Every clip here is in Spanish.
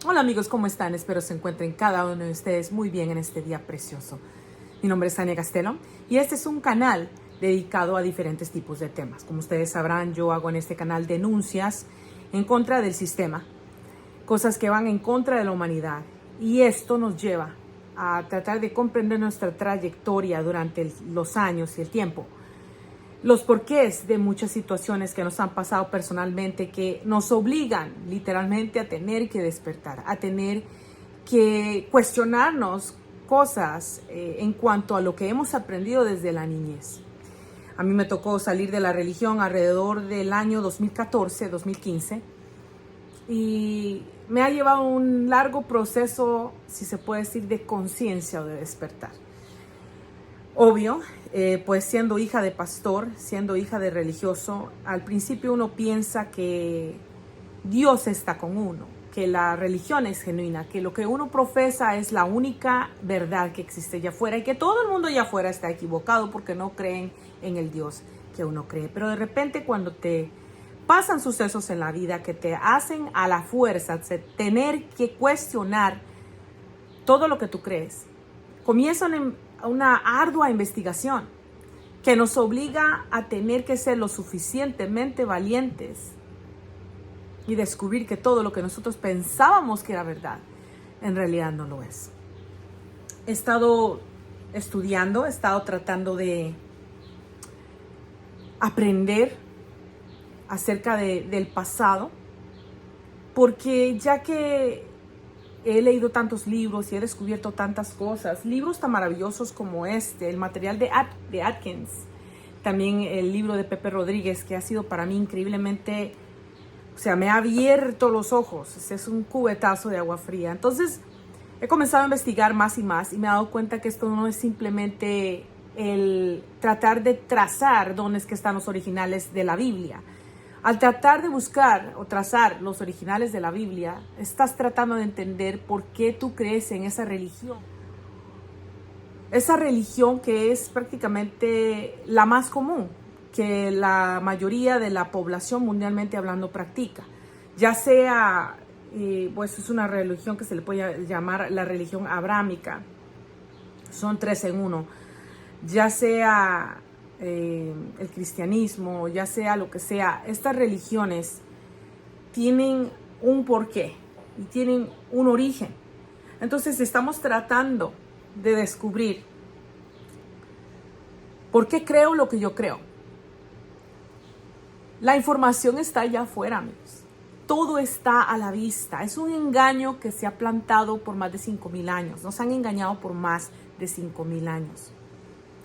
Hola amigos, ¿cómo están? Espero se encuentren cada uno de ustedes muy bien en este día precioso. Mi nombre es Tania Castelo y este es un canal dedicado a diferentes tipos de temas. Como ustedes sabrán, yo hago en este canal denuncias en contra del sistema, cosas que van en contra de la humanidad. Y esto nos lleva a tratar de comprender nuestra trayectoria durante los años y el tiempo. Los porqués de muchas situaciones que nos han pasado personalmente que nos obligan literalmente a tener que despertar, a tener que cuestionarnos cosas en cuanto a lo que hemos aprendido desde la niñez. A mí me tocó salir de la religión alrededor del año 2014-2015 y me ha llevado un largo proceso, si se puede decir, de conciencia o de despertar. Obvio, pues siendo hija de pastor, siendo hija de religioso, al principio uno piensa que Dios está con uno, que la religión es genuina, que lo que uno profesa es la única verdad que existe allá afuera y que todo el mundo allá afuera está equivocado porque no creen en el Dios que uno cree. Pero de repente cuando te pasan sucesos en la vida que te hacen a la fuerza tener que cuestionar todo lo que tú crees, comienzan una ardua investigación que nos obliga a tener que ser lo suficientemente valientes y descubrir que todo lo que nosotros pensábamos que era verdad, en realidad no lo es. He estado estudiando, he estado tratando de aprender acerca del pasado, porque ya que he leído tantos libros y he descubierto tantas cosas, libros tan maravillosos como este, el material de Atkins, también el libro de Pepe Rodríguez, que ha sido para mí increíblemente, o sea, me ha abierto los ojos, es un cubetazo de agua fría. Entonces he comenzado a investigar más y más y me he dado cuenta que esto no es simplemente el tratar de trazar dónde es que están los originales de la Biblia. Al tratar de buscar o trazar los originales de la Biblia, estás tratando de entender por qué tú crees en esa religión. Esa religión que es prácticamente la más común, que la mayoría de la población mundialmente hablando practica. Ya sea, pues es una religión que se le puede llamar la religión abrámica. Son 3 en 1. Ya sea el cristianismo, ya sea lo que sea, estas religiones tienen un porqué y tienen un origen. Entonces estamos tratando de descubrir por qué creo lo que yo creo. La información está allá afuera, amigos. Todo está a la vista. Es un engaño que se ha plantado por más de 5,000 años. Nos han engañado por más de 5,000 años.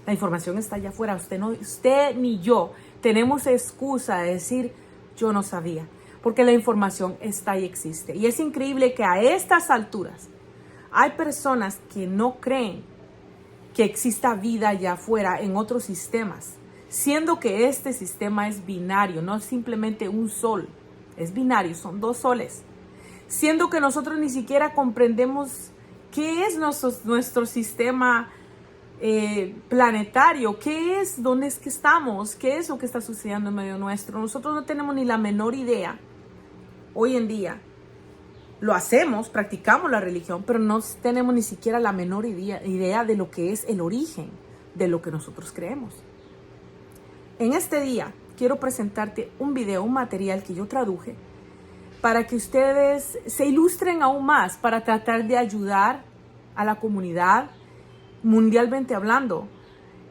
La información está allá afuera. Usted ni yo tenemos excusa de decir yo no sabía, porque la información está y existe. Y es increíble que a estas alturas hay personas que no creen que exista vida allá afuera en otros sistemas, siendo que este sistema es binario, no es simplemente un sol, es binario, son 2 soles. Siendo que nosotros ni siquiera comprendemos qué es nuestro sistema planetario, qué es, dónde es que estamos, qué es lo que está sucediendo en medio nuestro. Nosotros no tenemos ni la menor idea. Hoy en día lo hacemos, practicamos la religión, pero no tenemos ni siquiera la menor idea de lo que es el origen de lo que nosotros creemos. En este día quiero presentarte un video, un material que yo traduje para que ustedes se ilustren aún más, para tratar de ayudar a la comunidad mundialmente hablando,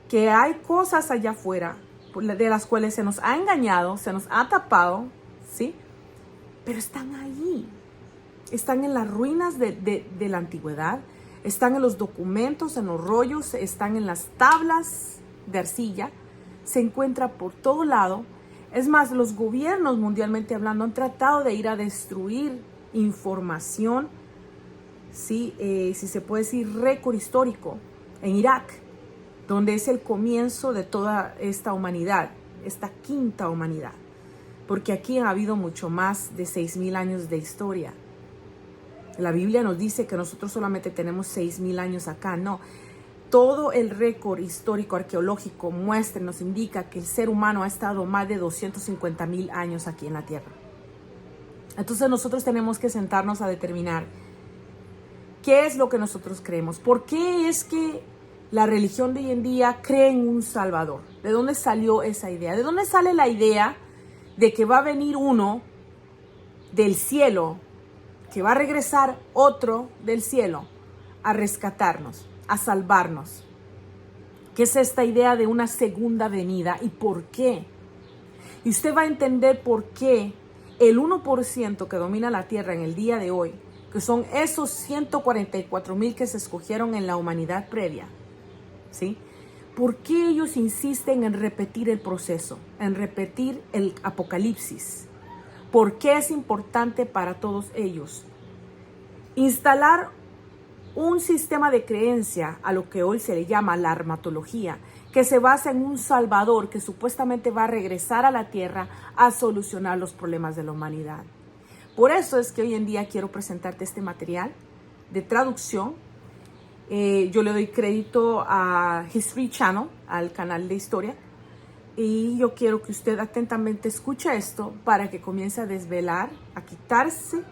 que hay cosas allá afuera de las cuales se nos ha engañado, se nos ha tapado, ¿sí? Pero están ahí, están en las ruinas de la antigüedad, están en los documentos, en los rollos, están en las tablas de arcilla, se encuentra por todo lado. Es más, los gobiernos mundialmente hablando han tratado de ir a destruir información, ¿sí? Si se puede decir récord histórico, en Irak, donde es el comienzo de toda esta humanidad, esta quinta humanidad, porque aquí ha habido mucho más de 6,000 años de historia. La Biblia nos dice que nosotros solamente tenemos 6,000 años acá, no. Todo el récord histórico arqueológico nos indica que el ser humano ha estado más de 250,000 años aquí en la Tierra. Entonces nosotros tenemos que sentarnos a determinar qué es lo que nosotros creemos. ¿Por qué es que la religión de hoy en día cree en un Salvador? ¿De dónde salió esa idea? ¿De dónde sale la idea de que va a venir uno del cielo, que va a regresar otro del cielo a rescatarnos, a salvarnos? ¿Qué es esta idea de una segunda venida y por qué? Y usted va a entender por qué el 1% que domina la tierra en el día de hoy, que son esos 144,000 que se escogieron en la humanidad previa, ¿sí? ¿Por qué ellos insisten en repetir el proceso, en repetir el apocalipsis? ¿Por qué es importante para todos ellos instalar un sistema de creencia a lo que hoy se le llama la armatología, que se basa en un Salvador que supuestamente va a regresar a la tierra a solucionar los problemas de la humanidad? Por eso es que hoy en día quiero presentarte este material de traducción. Yo le doy crédito a History Channel, al canal de historia, y yo quiero que usted atentamente escuche esto para que comience a desvelar, a quitarse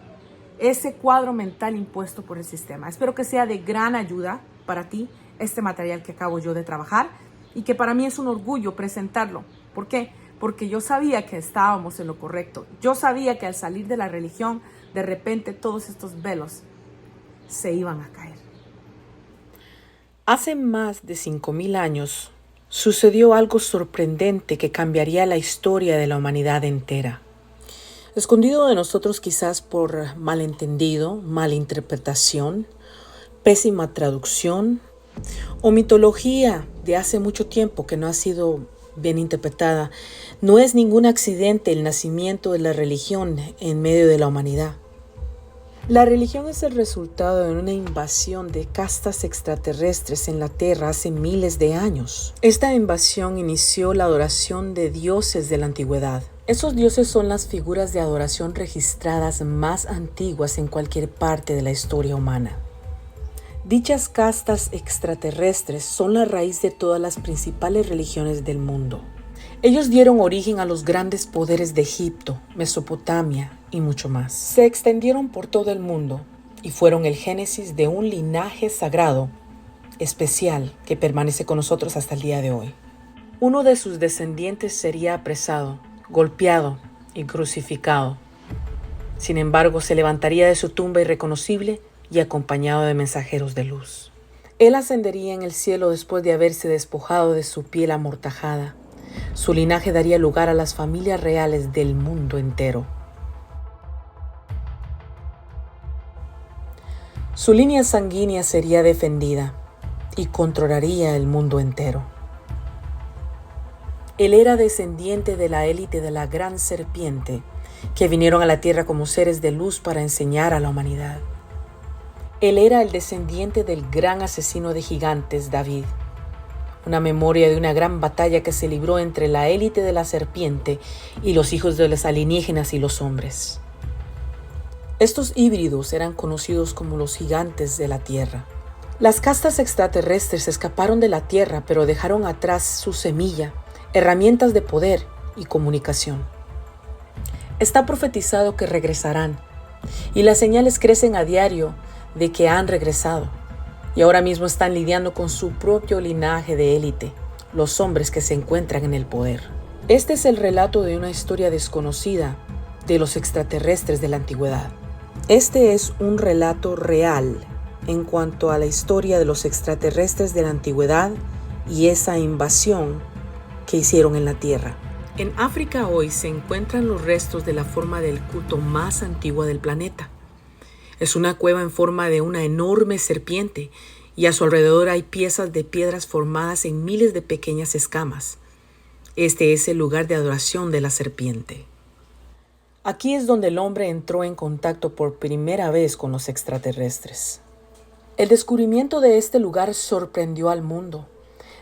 ese cuadro mental impuesto por el sistema. Espero que sea de gran ayuda para ti este material que acabo yo de trabajar y que para mí es un orgullo presentarlo. ¿Por qué? Porque yo sabía que estábamos en lo correcto. Yo sabía que al salir de la religión, de repente todos estos velos se iban a caer. Hace más de 5,000 años sucedió algo sorprendente que cambiaría la historia de la humanidad entera. Escondido de nosotros quizás por malentendido, malinterpretación, pésima traducción o mitología de hace mucho tiempo que no ha sido bien interpretada, no es ningún accidente el nacimiento de la religión en medio de la humanidad. La religión es el resultado de una invasión de castas extraterrestres en la Tierra hace miles de años. Esta invasión inició la adoración de dioses de la antigüedad. Esos dioses son las figuras de adoración registradas más antiguas en cualquier parte de la historia humana. Dichas castas extraterrestres son la raíz de todas las principales religiones del mundo. Ellos dieron origen a los grandes poderes de Egipto, Mesopotamia y mucho más. Se extendieron por todo el mundo y fueron el génesis de un linaje sagrado especial que permanece con nosotros hasta el día de hoy. Uno de sus descendientes sería apresado, golpeado y crucificado. Sin embargo, se levantaría de su tumba irreconocible y acompañado de mensajeros de luz. Él ascendería en el cielo después de haberse despojado de su piel amortajada. Su linaje daría lugar a las familias reales del mundo entero. Su línea sanguínea sería defendida y controlaría el mundo entero. Él era descendiente de la élite de la gran serpiente, que vinieron a la tierra como seres de luz para enseñar a la humanidad. Él era el descendiente del gran asesino de gigantes, David, una memoria de una gran batalla que se libró entre la élite de la serpiente y los hijos de los alienígenas y los hombres. Estos híbridos eran conocidos como los gigantes de la tierra. Las castas extraterrestres escaparon de la tierra, pero dejaron atrás su semilla, herramientas de poder y comunicación. Está profetizado que regresarán, y las señales crecen a diario de que han regresado, y ahora mismo están lidiando con su propio linaje de élite, los hombres que se encuentran en el poder. Este es el relato de una historia desconocida de los extraterrestres de la antigüedad. Este es un relato real en cuanto a la historia de los extraterrestres de la antigüedad y esa invasión que hicieron en la Tierra. En África hoy se encuentran los restos de la forma del culto más antigua del planeta. Es una cueva en forma de una enorme serpiente y a su alrededor hay piezas de piedras formadas en miles de pequeñas escamas. Este es el lugar de adoración de la serpiente. Aquí es donde el hombre entró en contacto por primera vez con los extraterrestres. El descubrimiento de este lugar sorprendió al mundo.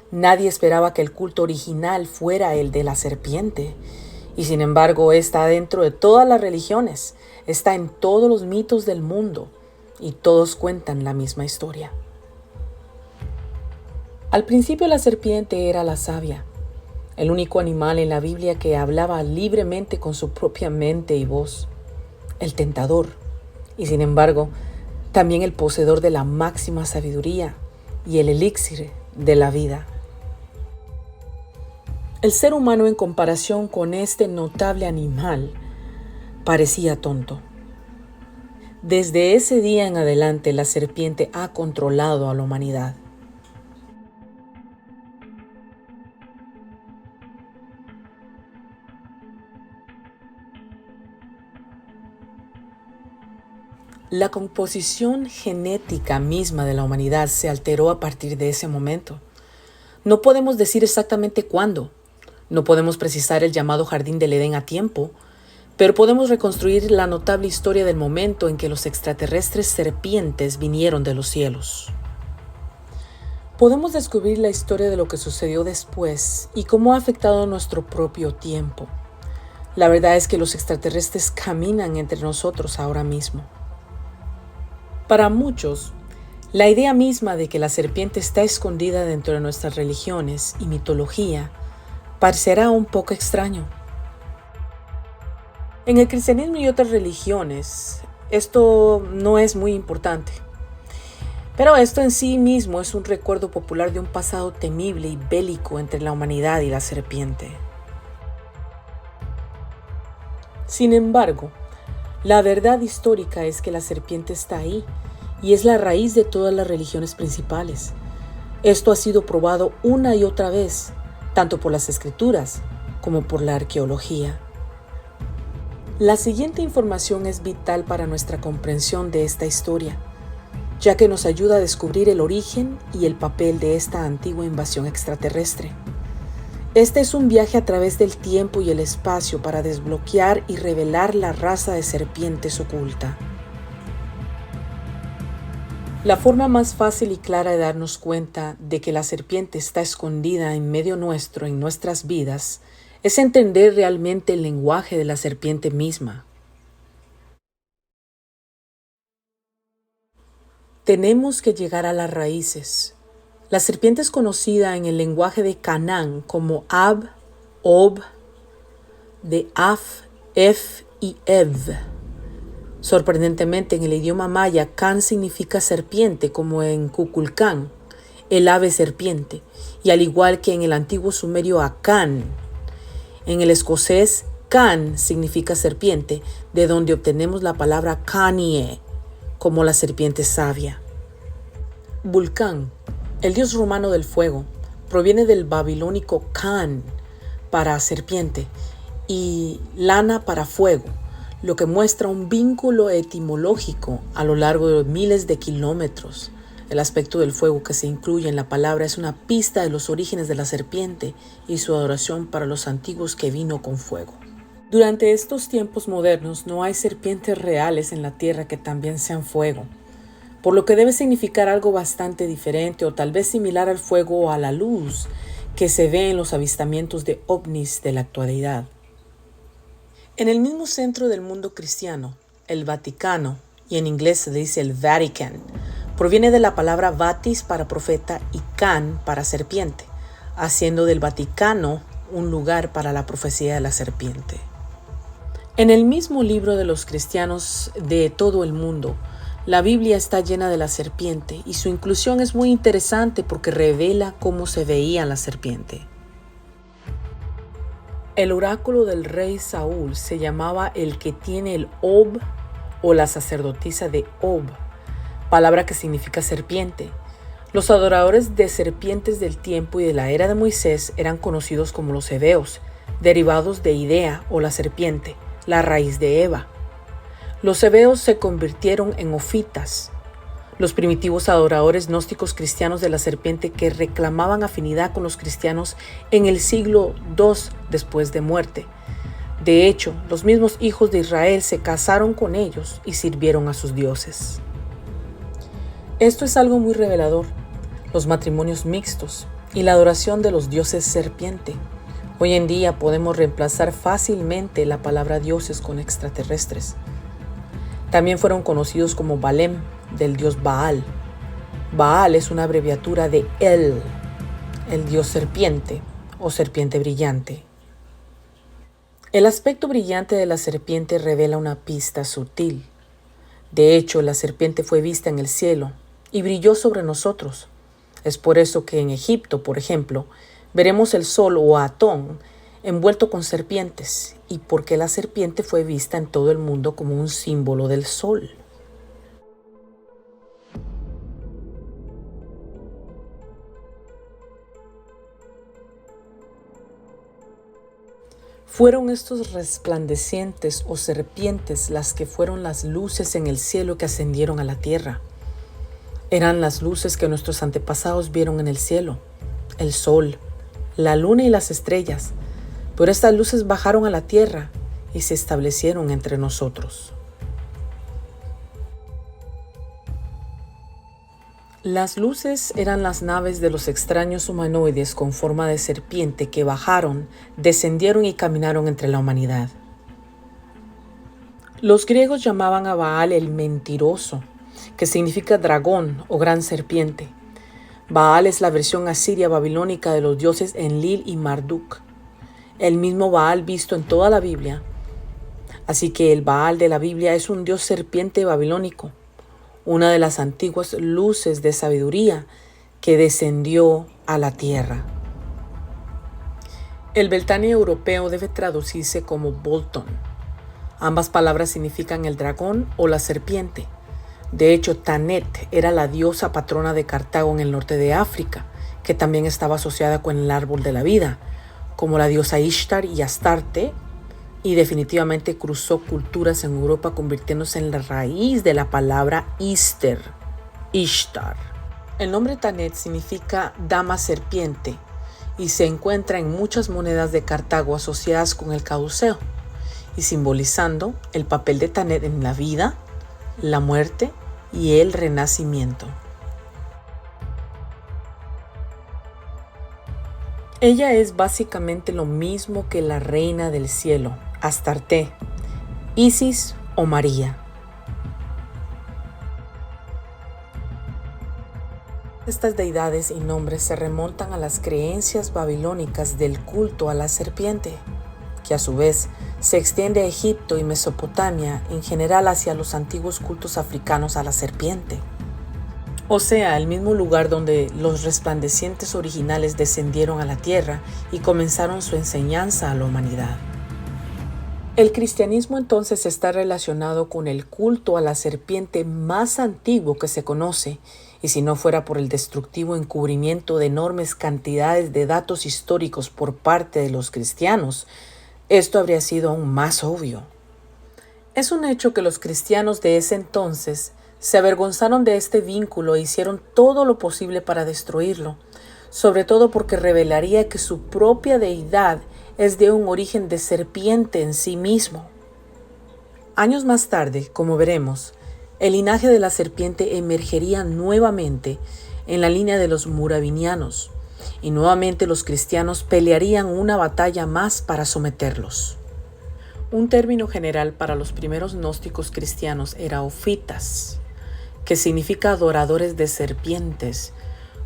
Nadie esperaba que el culto original fuera el de la serpiente, y sin embargo está dentro de todas las religiones, está en todos los mitos del mundo, y todos cuentan la misma historia. Al principio la serpiente era la sabia, el único animal en la Biblia que hablaba libremente con su propia mente y voz. el tentador y, sin embargo, también el poseedor de la máxima sabiduría y el elixir de la vida. El ser humano, en comparación con este notable animal, parecía tonto. Desde ese día en adelante, la serpiente ha controlado a la humanidad. La composición genética misma de la humanidad se alteró a partir de ese momento. No podemos decir exactamente cuándo, no podemos precisar el llamado Jardín del Edén a tiempo, pero podemos reconstruir la notable historia del momento en que los extraterrestres serpientes vinieron de los cielos. Podemos descubrir la historia de lo que sucedió después y cómo ha afectado nuestro propio tiempo. La verdad es que los extraterrestres caminan entre nosotros ahora mismo. Para muchos, la idea misma de que la serpiente está escondida dentro de nuestras religiones y mitología parecerá un poco extraño. En el cristianismo y otras religiones, esto no es muy importante. Pero esto en sí mismo es un recuerdo popular de un pasado temible y bélico entre la humanidad y la serpiente. Sin embargo, la verdad histórica es que la serpiente está ahí y es la raíz de todas las religiones principales. Esto ha sido probado una y otra vez, tanto por las escrituras como por la arqueología. La siguiente información es vital para nuestra comprensión de esta historia, ya que nos ayuda a descubrir el origen y el papel de esta antigua invasión extraterrestre. Este es un viaje a través del tiempo y el espacio para desbloquear y revelar la raza de serpientes oculta. La forma más fácil y clara de darnos cuenta de que la serpiente está escondida en medio nuestro, en nuestras vidas, es entender realmente el lenguaje de la serpiente misma. Tenemos que llegar a las raíces. La serpiente es conocida en el lenguaje de Canaán como Ab, Ob, de Af, Ef y Ev. Sorprendentemente, en el idioma maya, Can significa serpiente, como en Kukulcán, el ave serpiente, y al igual que en el antiguo sumerio Akan. En el escocés, Can significa serpiente, de donde obtenemos la palabra Kanie, como la serpiente sabia. Vulcán, el dios romano del fuego, proviene del babilónico Kan para serpiente y lana para fuego, lo que muestra un vínculo etimológico a lo largo de miles de kilómetros. El aspecto del fuego que se incluye en la palabra es una pista de los orígenes de la serpiente y su adoración para los antiguos que vino con fuego. Durante estos tiempos modernos no hay serpientes reales en la tierra que también sean fuego, por lo que debe significar algo bastante diferente o tal vez similar al fuego o a la luz que se ve en los avistamientos de ovnis de la actualidad. En el mismo centro del mundo cristiano, el Vaticano, y en inglés se dice el Vatican, proviene de la palabra vatis para profeta y can para serpiente, haciendo del Vaticano un lugar para la profecía de la serpiente. En el mismo libro de los cristianos de todo el mundo, la Biblia está llena de la serpiente y su inclusión es muy interesante porque revela cómo se veía la serpiente. El oráculo del rey Saúl se llamaba el que tiene el Ob o la sacerdotisa de Ob, palabra que significa serpiente. Los adoradores de serpientes del tiempo y de la era de Moisés eran conocidos como los heveos, derivados de Idea o la serpiente, la raíz de Eva. Los heveos se convirtieron en ofitas, los primitivos adoradores gnósticos cristianos de la serpiente que reclamaban afinidad con los cristianos en el siglo II después de muerte. De hecho, los mismos hijos de Israel se casaron con ellos y sirvieron a sus dioses. Esto es algo muy revelador, los matrimonios mixtos y la adoración de los dioses serpiente. Hoy en día podemos reemplazar fácilmente la palabra dioses con extraterrestres. También fueron conocidos como Balem, del dios Baal. Baal es una abreviatura de El dios serpiente o serpiente brillante. El aspecto brillante de la serpiente revela una pista sutil. De hecho, la serpiente fue vista en el cielo y brilló sobre nosotros. Es por eso que en Egipto, por ejemplo, veremos el sol o Atón envuelto con serpientes, y porque la serpiente fue vista en todo el mundo como un símbolo del sol. Fueron estos resplandecientes o serpientes las que fueron las luces en el cielo que ascendieron a la tierra. Eran las luces que nuestros antepasados vieron en el cielo, el sol, la luna y las estrellas, pero estas luces bajaron a la tierra y se establecieron entre nosotros. Las luces eran las naves de los extraños humanoides con forma de serpiente que bajaron, descendieron y caminaron entre la humanidad. Los griegos llamaban a Baal el mentiroso, que significa dragón o gran serpiente. Baal es la versión asiria babilónica de los dioses Enlil y Marduk, el mismo Baal visto en toda la Biblia. Así que el Baal de la Biblia es un dios serpiente babilónico, una de las antiguas luces de sabiduría que descendió a la tierra. El Beltane europeo debe traducirse como Bolton. Ambas palabras significan el dragón o la serpiente. De hecho, Tanet era la diosa patrona de Cartago en el norte de África, que también estaba asociada con el árbol de la vida, como la diosa Ishtar y Astarte, y definitivamente cruzó culturas en Europa, convirtiéndose en la raíz de la palabra Ishtar. El nombre Tanet significa dama serpiente y se encuentra en muchas monedas de Cartago asociadas con el caduceo y simbolizando el papel de Tanet en la vida, la muerte y el renacimiento. Ella es básicamente lo mismo que la reina del cielo, Astarte, Isis o María. Estas deidades y nombres se remontan a las creencias babilónicas del culto a la serpiente, que a su vez se extiende a Egipto y Mesopotamia, en general hacia los antiguos cultos africanos a la serpiente. O sea, el mismo lugar donde los resplandecientes originales descendieron a la tierra y comenzaron su enseñanza a la humanidad. El cristianismo entonces está relacionado con el culto a la serpiente más antiguo que se conoce, y si no fuera por el destructivo encubrimiento de enormes cantidades de datos históricos por parte de los cristianos, esto habría sido aún más obvio. Es un hecho que los cristianos de ese entonces se avergonzaron de este vínculo e hicieron todo lo posible para destruirlo, sobre todo porque revelaría que su propia deidad es de un origen de serpiente en sí mismo. Años más tarde, como veremos, el linaje de la serpiente emergería nuevamente en la línea de los muravinianos, y nuevamente los cristianos pelearían una batalla más para someterlos. Un término general para los primeros gnósticos cristianos era ofitas, que significa adoradores de serpientes.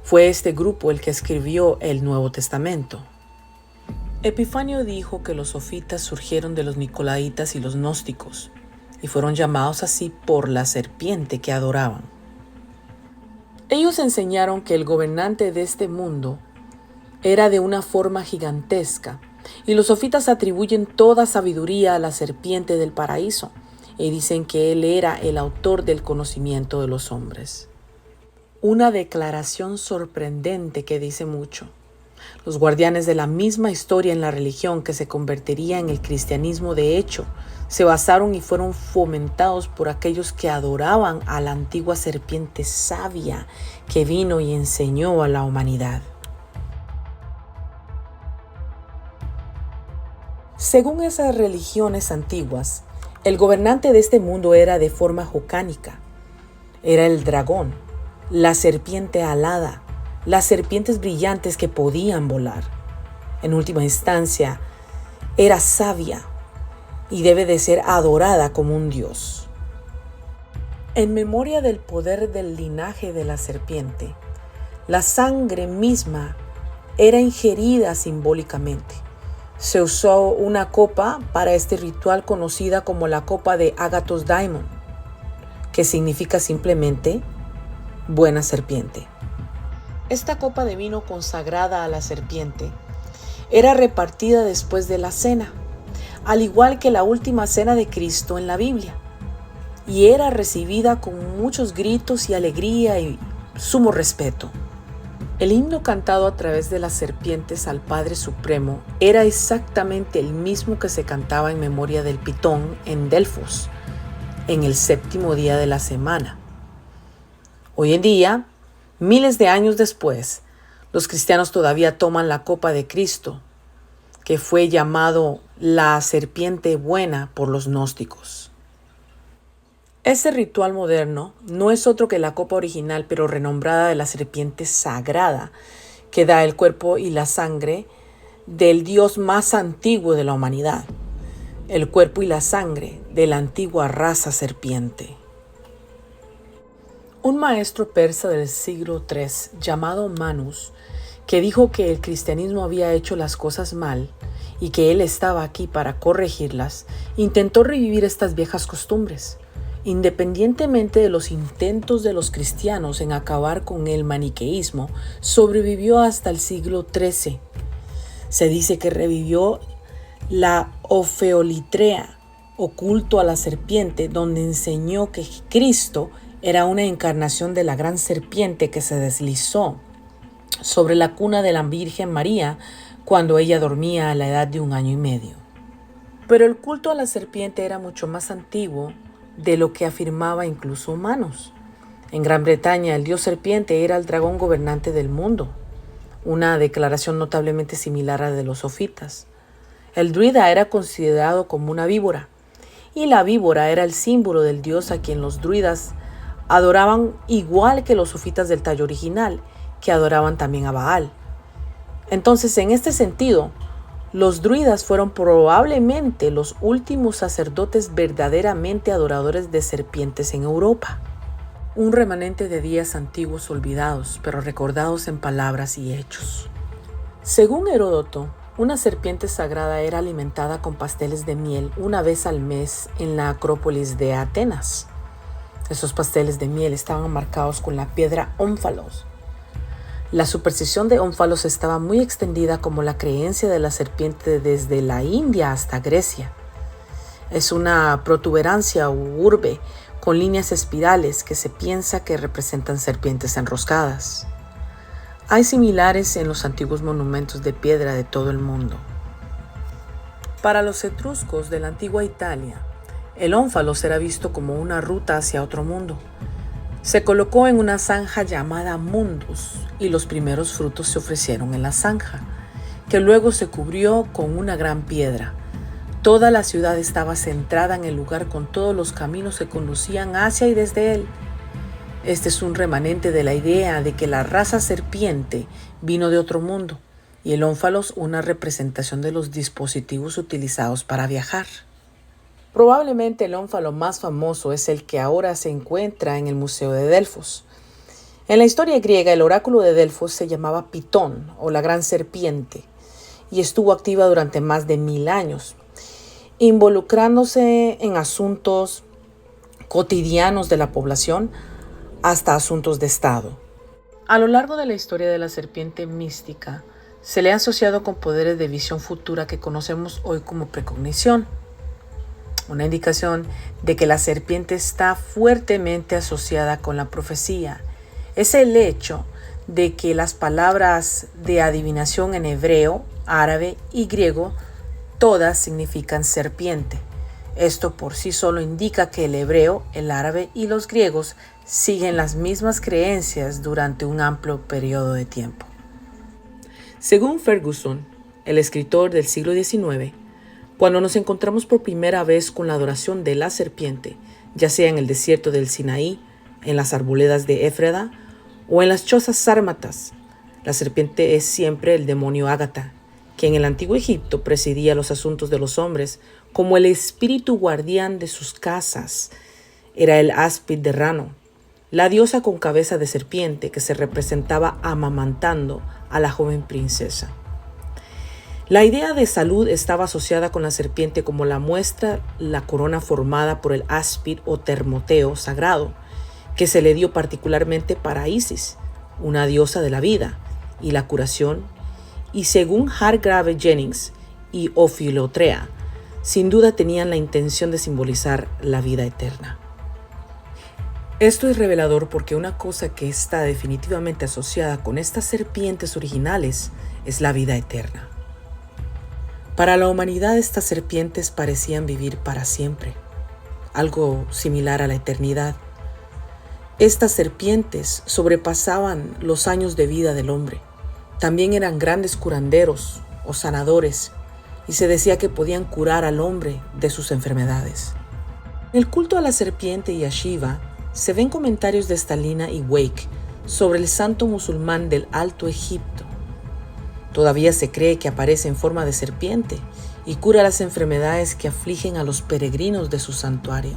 Fue este grupo el que escribió el Nuevo Testamento. Epifanio dijo que los sofitas surgieron de los nicolaitas y los gnósticos, y fueron llamados así por la serpiente que adoraban. Ellos enseñaron que el gobernante de este mundo era de una forma gigantesca, y los sofitas atribuyen toda sabiduría a la serpiente del paraíso, y dicen que él era el autor del conocimiento de los hombres. Una declaración sorprendente que dice mucho. Los guardianes de la misma historia en la religión que se convertiría en el cristianismo de hecho, se basaron y fueron fomentados por aquellos que adoraban a la antigua serpiente sabia que vino y enseñó a la humanidad. Según esas religiones antiguas, el gobernante de este mundo era de forma jocánica. Era el dragón, la serpiente alada, las serpientes brillantes que podían volar. En última instancia, era sabia y debe de ser adorada como un dios. En memoria del poder del linaje de la serpiente, la sangre misma era ingerida simbólicamente. se usó una copa para este ritual conocida como la copa de Agathos Daimon, que significa simplemente buena serpiente. Esta copa de vino consagrada a la serpiente era repartida después de la cena, al igual que la última cena de Cristo en la Biblia, y era recibida con muchos gritos y alegría y sumo respeto. El himno cantado a través de las serpientes al Padre Supremo era exactamente el mismo que se cantaba en memoria del Pitón en Delfos, en el 7º día de la semana. Hoy en día, miles de años después, los cristianos todavía toman la copa de Cristo, que fue llamado la serpiente buena por los gnósticos. Este ritual moderno no es otro que la copa original, pero renombrada, de la serpiente sagrada, que da el cuerpo y la sangre del Dios más antiguo de la humanidad, el cuerpo y la sangre de la antigua raza serpiente. Un maestro persa del siglo III llamado Manus, que dijo que el cristianismo había hecho las cosas mal y que él estaba aquí para corregirlas, intentó revivir estas viejas costumbres. Independientemente de los intentos de los cristianos en acabar con el maniqueísmo, sobrevivió hasta el siglo XIII. Se dice que revivió la Ofeolitrea, o culto a la serpiente, donde enseñó que Cristo era una encarnación de la gran serpiente que se deslizó sobre la cuna de la Virgen María cuando ella dormía a la edad de 1 año y medio. Pero el culto a la serpiente era mucho más antiguo de lo que afirmaba incluso Manus. En Gran Bretaña, el dios serpiente era el dragón gobernante del mundo, una declaración notablemente similar a la de los sofitas. El druida era considerado como una víbora, y la víbora era el símbolo del dios a quien los druidas adoraban, igual que los sofitas del tallo original, que adoraban también a Baal. Entonces, en este sentido, los druidas fueron probablemente los últimos sacerdotes verdaderamente adoradores de serpientes en Europa. Un remanente de días antiguos olvidados, pero recordados en palabras y hechos. Según Heródoto, una serpiente sagrada era alimentada con pasteles de miel una vez al mes en la Acrópolis de Atenas. Esos pasteles de miel estaban marcados con la piedra ónfalos. La superstición de ónfalos estaba muy extendida como la creencia de la serpiente desde la India hasta Grecia. Es una protuberancia u urbe con líneas espirales que se piensa que representan serpientes enroscadas. Hay similares en los antiguos monumentos de piedra de todo el mundo. Para los etruscos de la antigua Italia, el ónfalos era visto como una ruta hacia otro mundo. Se colocó en una zanja llamada mundus y los primeros frutos se ofrecieron en la zanja, que luego se cubrió con una gran piedra. Toda la ciudad estaba centrada en el lugar con todos los caminos que conducían hacia y desde él. Este es un remanente de la idea de que la raza serpiente vino de otro mundo y el ónfalos una representación de los dispositivos utilizados para viajar. Probablemente el ónfalo más famoso es el que ahora se encuentra en el Museo de Delfos. En la historia griega, el oráculo de Delfos se llamaba Pitón o la gran serpiente y estuvo activa durante más de 1000 años, involucrándose en asuntos cotidianos de la población hasta asuntos de Estado. A lo largo de la historia de la serpiente mística, se le ha asociado con poderes de visión futura que conocemos hoy como precognición. Una indicación de que la serpiente está fuertemente asociada con la profecía es el hecho de que las palabras de adivinación en hebreo, árabe y griego todas significan serpiente. Esto por sí solo indica que el hebreo, el árabe y los griegos siguen las mismas creencias durante un amplio periodo de tiempo. Según Ferguson, el escritor del siglo XIX, cuando nos encontramos por primera vez con la adoración de la serpiente, ya sea en el desierto del Sinaí, en las arboledas de Éfreda o en las chozas sármatas, la serpiente es siempre el demonio Ágata, que en el antiguo Egipto presidía los asuntos de los hombres como el espíritu guardián de sus casas. Era el áspid de Rano, la diosa con cabeza de serpiente que se representaba amamantando a la joven princesa. La idea de salud estaba asociada con la serpiente como la muestra la corona formada por el áspid o termoteo sagrado, que se le dio particularmente para Isis, una diosa de la vida y la curación, y según Hargrave Jennings y Ophilotrea, sin duda tenían la intención de simbolizar la vida eterna. Esto es revelador porque una cosa que está definitivamente asociada con estas serpientes originales es la vida eterna. Para la humanidad estas serpientes parecían vivir para siempre, algo similar a la eternidad. Estas serpientes sobrepasaban los años de vida del hombre. También eran grandes curanderos o sanadores y se decía que podían curar al hombre de sus enfermedades. En el culto a la serpiente y a Shiva se ven comentarios de Stalina y Wake sobre el santo musulmán del Alto Egipto. Todavía se cree que aparece en forma de serpiente y cura las enfermedades que afligen a los peregrinos de su santuario.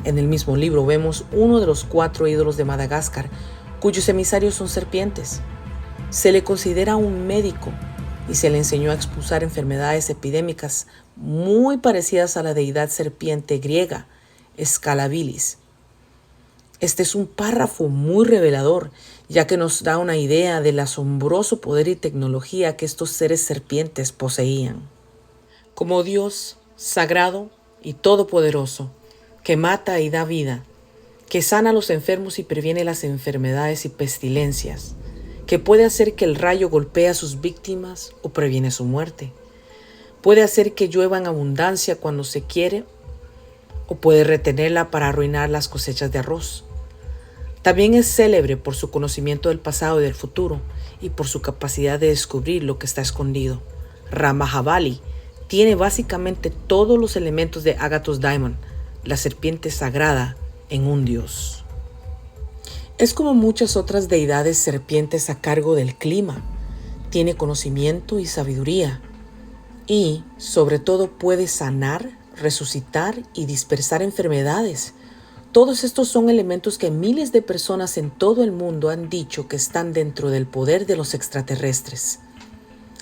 En el mismo libro vemos uno de los 4 ídolos de Madagascar, cuyos emisarios son serpientes. Se le considera un médico y se le enseñó a expulsar enfermedades epidémicas muy parecidas a la deidad serpiente griega, Scalabilis. Este es un párrafo muy revelador, ya que nos da una idea del asombroso poder y tecnología que estos seres serpientes poseían. Como Dios sagrado y todopoderoso, que mata y da vida, que sana a los enfermos y previene las enfermedades y pestilencias, que puede hacer que el rayo golpee a sus víctimas o previene su muerte, puede hacer que llueva en abundancia cuando se quiere o puede retenerla para arruinar las cosechas de arroz. También es célebre por su conocimiento del pasado y del futuro y por su capacidad de descubrir lo que está escondido. Ramahavali tiene básicamente todos los elementos de Agathos Daimon, la serpiente sagrada en un dios. Es como muchas otras deidades serpientes a cargo del clima. Tiene conocimiento y sabiduría y, sobre todo, puede sanar, resucitar y dispersar enfermedades. Todos estos son elementos que miles de personas en todo el mundo han dicho que están dentro del poder de los extraterrestres.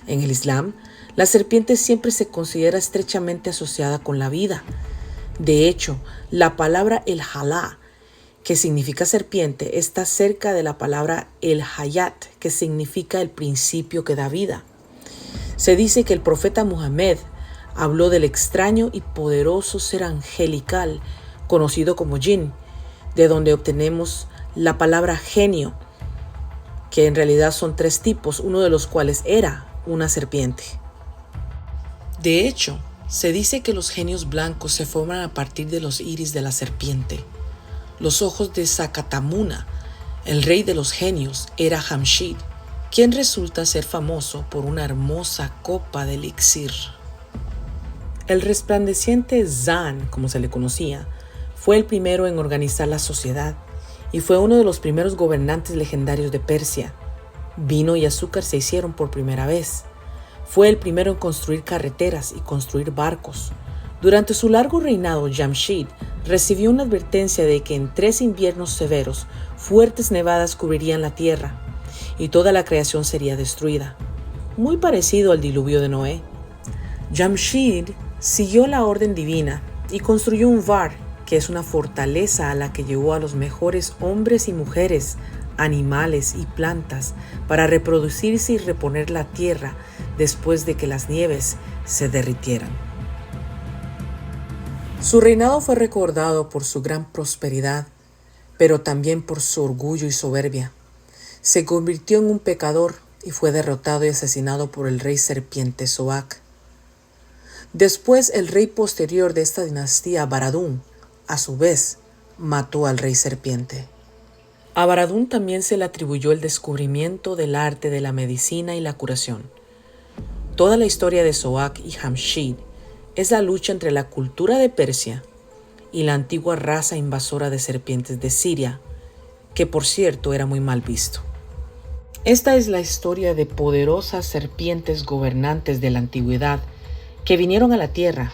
En el Islam, la serpiente siempre se considera estrechamente asociada con la vida. De hecho, la palabra el halá, que significa serpiente, está cerca de la palabra el hayat, que significa el principio que da vida. Se dice que el profeta Muhammad habló del extraño y poderoso ser angelical conocido como jinn, de donde obtenemos la palabra genio, que en realidad son 3 tipos, uno de los cuales era una serpiente. De hecho, se dice que los genios blancos se forman a partir de los iris de la serpiente. Los ojos de Sakatamuna, el rey de los genios, era Jamshid, quien resulta ser famoso por una hermosa copa de elixir. El resplandeciente Zan, como se le conocía, fue el primero en organizar la sociedad y fue uno de los primeros gobernantes legendarios de Persia. Vino y azúcar se hicieron por primera vez. Fue el primero en construir carreteras y construir barcos. Durante su largo reinado, Jamshid recibió una advertencia de que en 3 inviernos severos, fuertes nevadas cubrirían la tierra y toda la creación sería destruida, muy parecido al diluvio de Noé. Jamshid siguió la orden divina y construyó un var, que es una fortaleza a la que llevó a los mejores hombres y mujeres, animales y plantas para reproducirse y reponer la tierra después de que las nieves se derritieran. Su reinado fue recordado por su gran prosperidad, pero también por su orgullo y soberbia. Se convirtió en un pecador y fue derrotado y asesinado por el rey serpiente Soak. Después, el rey posterior de esta dinastía, Baradún, a su vez, mató al rey serpiente. A Baradún también se le atribuyó el descubrimiento del arte de la medicina y la curación. Toda la historia de Soak y Jamshid es la lucha entre la cultura de Persia y la antigua raza invasora de serpientes de Siria, que por cierto era muy mal visto. Esta es la historia de poderosas serpientes gobernantes de la antigüedad que vinieron a la tierra,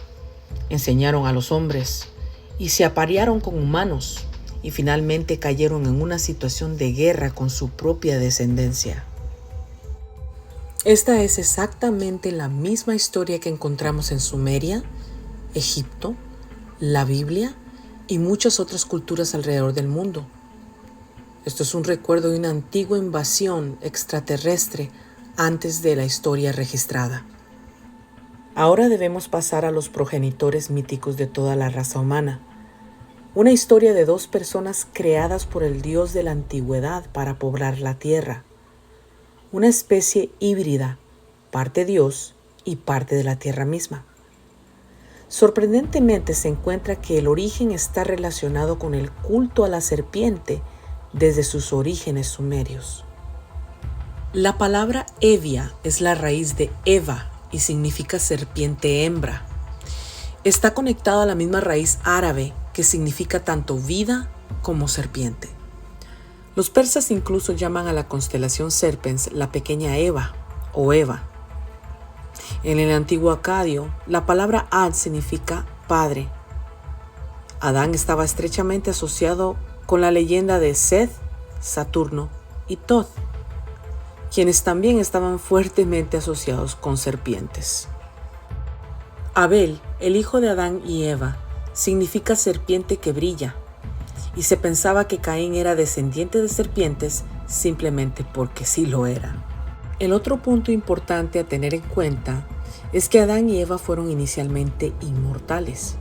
enseñaron a los hombres y se aparearon con humanos y finalmente cayeron en una situación de guerra con su propia descendencia. Esta es exactamente la misma historia que encontramos en Sumeria, Egipto, la Biblia y muchas otras culturas alrededor del mundo. Esto es un recuerdo de una antigua invasión extraterrestre antes de la historia registrada. Ahora debemos pasar a los progenitores míticos de toda la raza humana. Una historia de dos personas creadas por el Dios de la antigüedad para poblar la tierra. Una especie híbrida, parte Dios y parte de la tierra misma. Sorprendentemente se encuentra que el origen está relacionado con el culto a la serpiente desde sus orígenes sumerios. La palabra Evia es la raíz de Eva y significa serpiente hembra. Está conectada a la misma raíz árabe que significa tanto vida como serpiente. Los persas incluso llaman a la constelación Serpens la pequeña Eva o Eva. En el antiguo acadio, la palabra Ad significa padre. Adán estaba estrechamente asociado con la leyenda de Seth, Saturno y Thoth, quienes también estaban fuertemente asociados con serpientes. Abel, el hijo de Adán y Eva, significa serpiente que brilla, y se pensaba que Caín era descendiente de serpientes simplemente porque sí lo era. El otro punto importante a tener en cuenta es que Adán y Eva fueron inicialmente inmortales,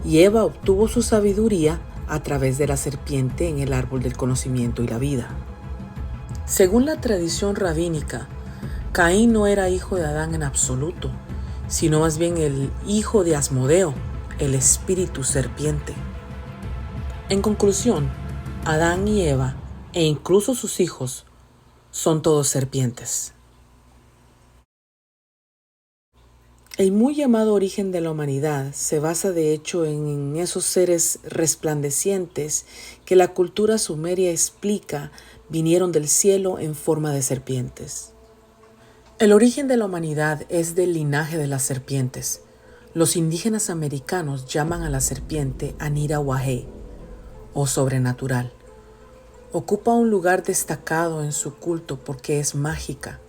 y Eva obtuvo su sabiduría a través de la serpiente en el árbol del conocimiento y la vida. Según la tradición rabínica, Caín no era hijo de Adán en absoluto, sino más bien el hijo de Asmodeo, el espíritu serpiente. En conclusión, Adán y Eva, e incluso sus hijos, son todos serpientes. El muy llamado origen de la humanidad se basa de hecho en esos seres resplandecientes que la cultura sumeria explica vinieron del cielo en forma de serpientes. El origen de la humanidad es del linaje de las serpientes. Los indígenas americanos llaman a la serpiente Anira-Wahey, o sobrenatural. Ocupa un lugar destacado en su culto porque es mágica.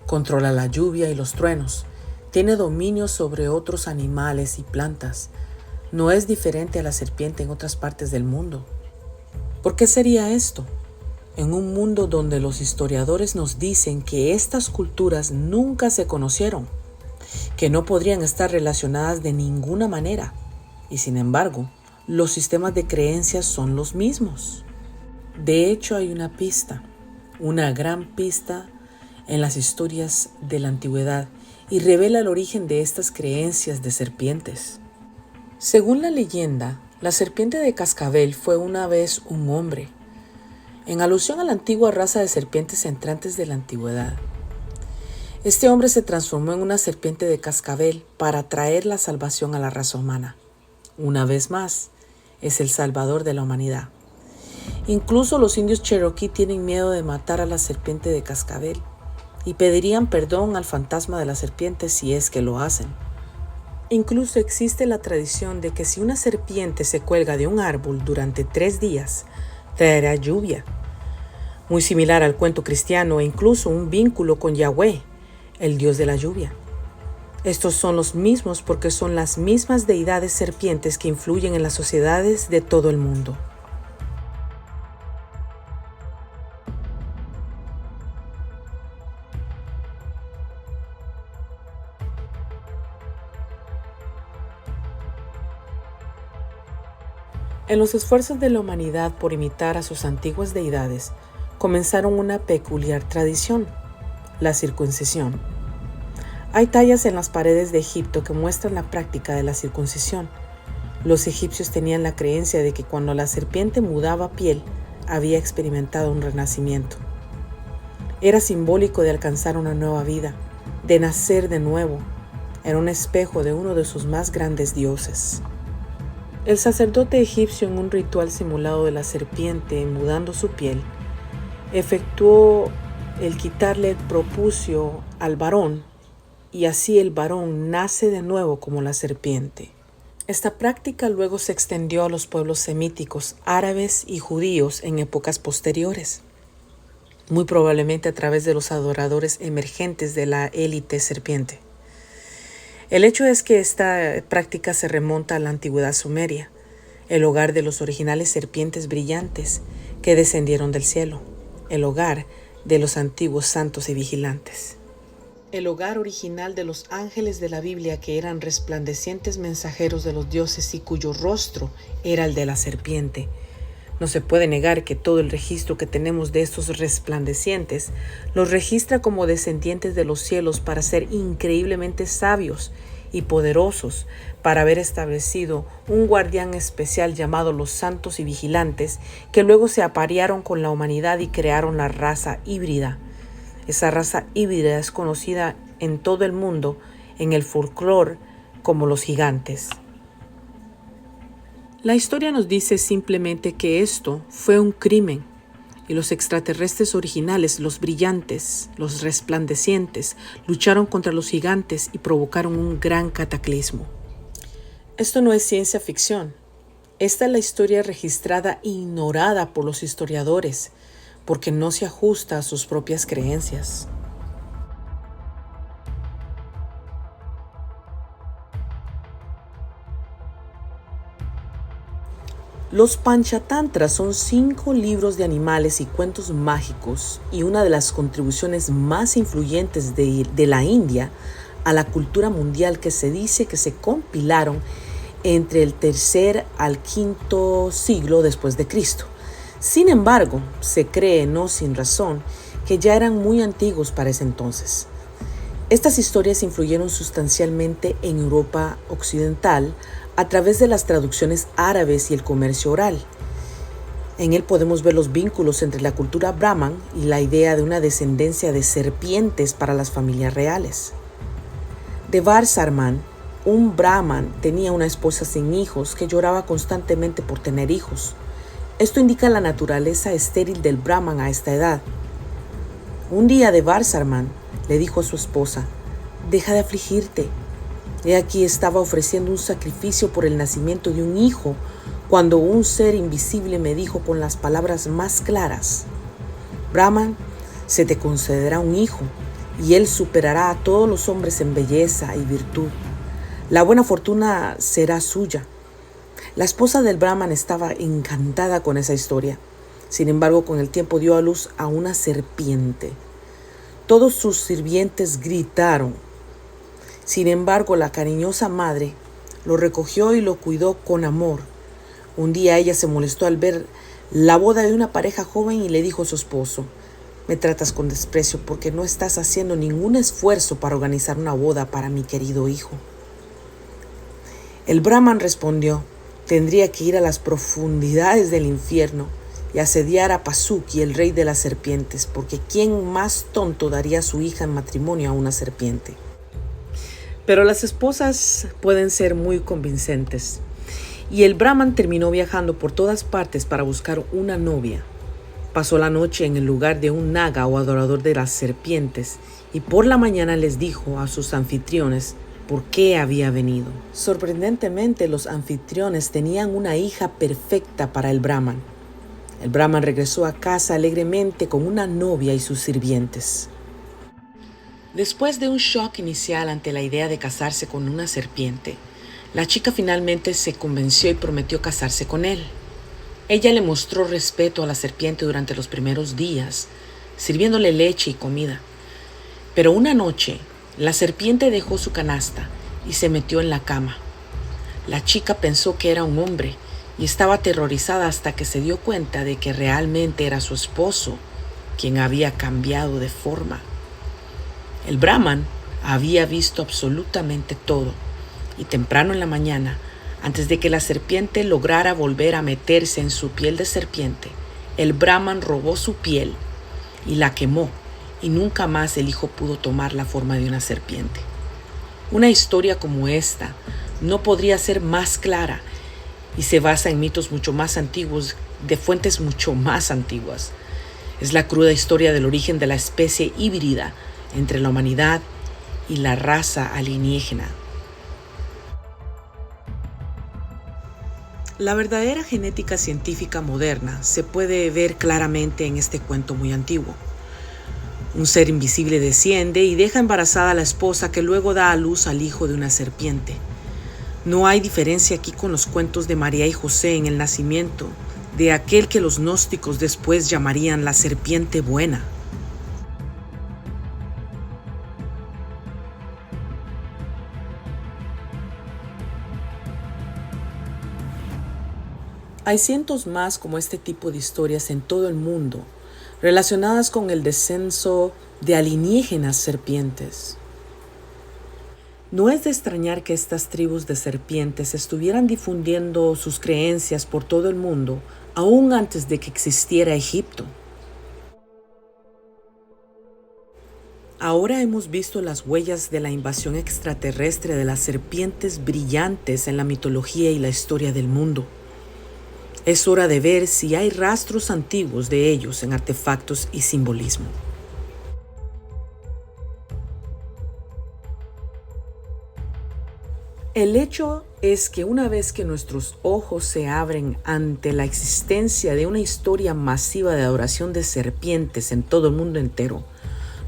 Controla la lluvia y los truenos. Tiene dominio sobre otros animales y plantas. No es diferente a la serpiente en otras partes del mundo. ¿Por qué sería esto? En un mundo donde los historiadores nos dicen que estas culturas nunca se conocieron, que no podrían estar relacionadas de ninguna manera, y sin embargo, los sistemas de creencias son los mismos. De hecho, hay una pista, una gran pista en las historias de la antigüedad y revela el origen de estas creencias de serpientes. Según la leyenda, la serpiente de cascabel fue una vez un hombre, en alusión a la antigua raza de serpientes entrantes de la antigüedad. Este hombre se transformó en una serpiente de cascabel para traer la salvación a la raza humana. Una vez más, es el salvador de la humanidad. Incluso los indios Cherokee tienen miedo de matar a la serpiente de cascabel y pedirían perdón al fantasma de la serpiente si es que lo hacen. Incluso existe la tradición de que si una serpiente se cuelga de un árbol durante 3 días, traerá lluvia. Muy similar al cuento cristiano e incluso un vínculo con Yahweh, el Dios de la lluvia. Estos son los mismos porque son las mismas deidades serpientes que influyen en las sociedades de todo el mundo. En los esfuerzos de la humanidad por imitar a sus antiguas deidades, comenzaron una peculiar tradición, la circuncisión. Hay tallas en las paredes de Egipto que muestran la práctica de la circuncisión. Los egipcios tenían la creencia de que cuando la serpiente mudaba piel, había experimentado un renacimiento. Era simbólico de alcanzar una nueva vida, de nacer de nuevo. Era un espejo de uno de sus más grandes dioses. El sacerdote egipcio, en un ritual simulado de la serpiente mudando su piel, efectuó el quitarle el prepucio al varón y así el varón nace de nuevo como la serpiente. Esta práctica luego se extendió a los pueblos semíticos, árabes y judíos en épocas posteriores. muy probablemente a través de los adoradores emergentes de la élite serpiente. El hecho es que esta práctica se remonta a la antigüedad sumeria, el hogar de los originales serpientes brillantes que descendieron del cielo, el hogar de los antiguos santos y vigilantes. El hogar original de los ángeles de la Biblia, que eran resplandecientes mensajeros de los dioses y cuyo rostro era el de la serpiente. No se puede negar que todo el registro que tenemos de estos resplandecientes los registra como descendientes de los cielos para ser increíblemente sabios y poderosos, para haber establecido un guardián especial llamado los santos y vigilantes, que luego se aparearon con la humanidad y crearon la raza híbrida. Esa raza híbrida es conocida en todo el mundo, en el folclore, como los gigantes. La historia nos dice simplemente que esto fue un crimen y los extraterrestres originales, los brillantes, los resplandecientes, lucharon contra los gigantes y provocaron un gran cataclismo. Esto no es ciencia ficción. Esta es la historia registrada e ignorada por los historiadores, porque no se ajusta a sus propias creencias. Los Panchatantras son 5 libros de animales y cuentos mágicos y una de las contribuciones más influyentes de la India a la cultura mundial, que se dice que se compilaron entre el tercer al quinto siglo después de Cristo. Sin embargo, se cree, no sin razón, que ya eran muy antiguos para ese entonces. Estas historias influyeron sustancialmente en Europa occidental a través de las traducciones árabes y el comercio oral. En él podemos ver los vínculos entre la cultura brahman y la idea de una descendencia de serpientes para las familias reales. Devar Sarman, un brahman, tenía una esposa sin hijos que lloraba constantemente por tener hijos. Esto indica la naturaleza estéril del brahman a esta edad. Un día Devar Sarman le dijo a su esposa: «Deja de afligirte. He aquí estaba ofreciendo un sacrificio por el nacimiento de un hijo, cuando un ser invisible me dijo con las palabras más claras: Brahman, se te concederá un hijo, y él superará a todos los hombres en belleza y virtud. La buena fortuna será suya». La esposa del Brahman estaba encantada con esa historia. Sin embargo, con el tiempo dio a luz a una serpiente. Todos sus sirvientes gritaron. Sin embargo, la cariñosa madre lo recogió y lo cuidó con amor. Un día ella se molestó al ver la boda de una pareja joven y le dijo a su esposo: «Me tratas con desprecio porque no estás haciendo ningún esfuerzo para organizar una boda para mi querido hijo». El Brahman respondió: «Tendría que ir a las profundidades del infierno y asediar a Pasuki, el rey de las serpientes, porque ¿quién más tonto daría a su hija en matrimonio a una serpiente?». Pero las esposas pueden ser muy convincentes, y el Brahman terminó viajando por todas partes para buscar una novia. Pasó la noche en el lugar de un naga o adorador de las serpientes, y por la mañana les dijo a sus anfitriones por qué había venido. Sorprendentemente, los anfitriones tenían una hija perfecta para el Brahman. El Brahman regresó a casa alegremente con una novia y sus sirvientes. Después de un shock inicial ante la idea de casarse con una serpiente, la chica finalmente se convenció y prometió casarse con él. Ella le mostró respeto a la serpiente durante los primeros días, sirviéndole leche y comida. Pero una noche, la serpiente dejó su canasta y se metió en la cama. La chica pensó que era un hombre y estaba aterrorizada hasta que se dio cuenta de que realmente era su esposo, quien había cambiado de forma. El Brahman había visto absolutamente todo, y temprano en la mañana, antes de que la serpiente lograra volver a meterse en su piel de serpiente, el Brahman robó su piel y la quemó, y nunca más el hijo pudo tomar la forma de una serpiente. Una historia como esta no podría ser más clara y se basa en mitos mucho más antiguos, de fuentes mucho más antiguas. Es la cruda historia del origen de la especie híbrida entre la humanidad y la raza alienígena. La verdadera genética científica moderna se puede ver claramente en este cuento muy antiguo. Un ser invisible desciende y deja embarazada a la esposa, que luego da a luz al hijo de una serpiente. No hay diferencia aquí con los cuentos de María y José en el nacimiento de aquel que los gnósticos después llamarían la serpiente buena. Hay cientos más como este tipo de historias en todo el mundo, relacionadas con el descenso de alienígenas serpientes. No es de extrañar que estas tribus de serpientes estuvieran difundiendo sus creencias por todo el mundo, aún antes de que existiera Egipto. Ahora hemos visto las huellas de la invasión extraterrestre de las serpientes brillantes en la mitología y la historia del mundo. Es hora de ver si hay rastros antiguos de ellos en artefactos y simbolismo. El hecho es que una vez que nuestros ojos se abren ante la existencia de una historia masiva de adoración de serpientes en todo el mundo entero,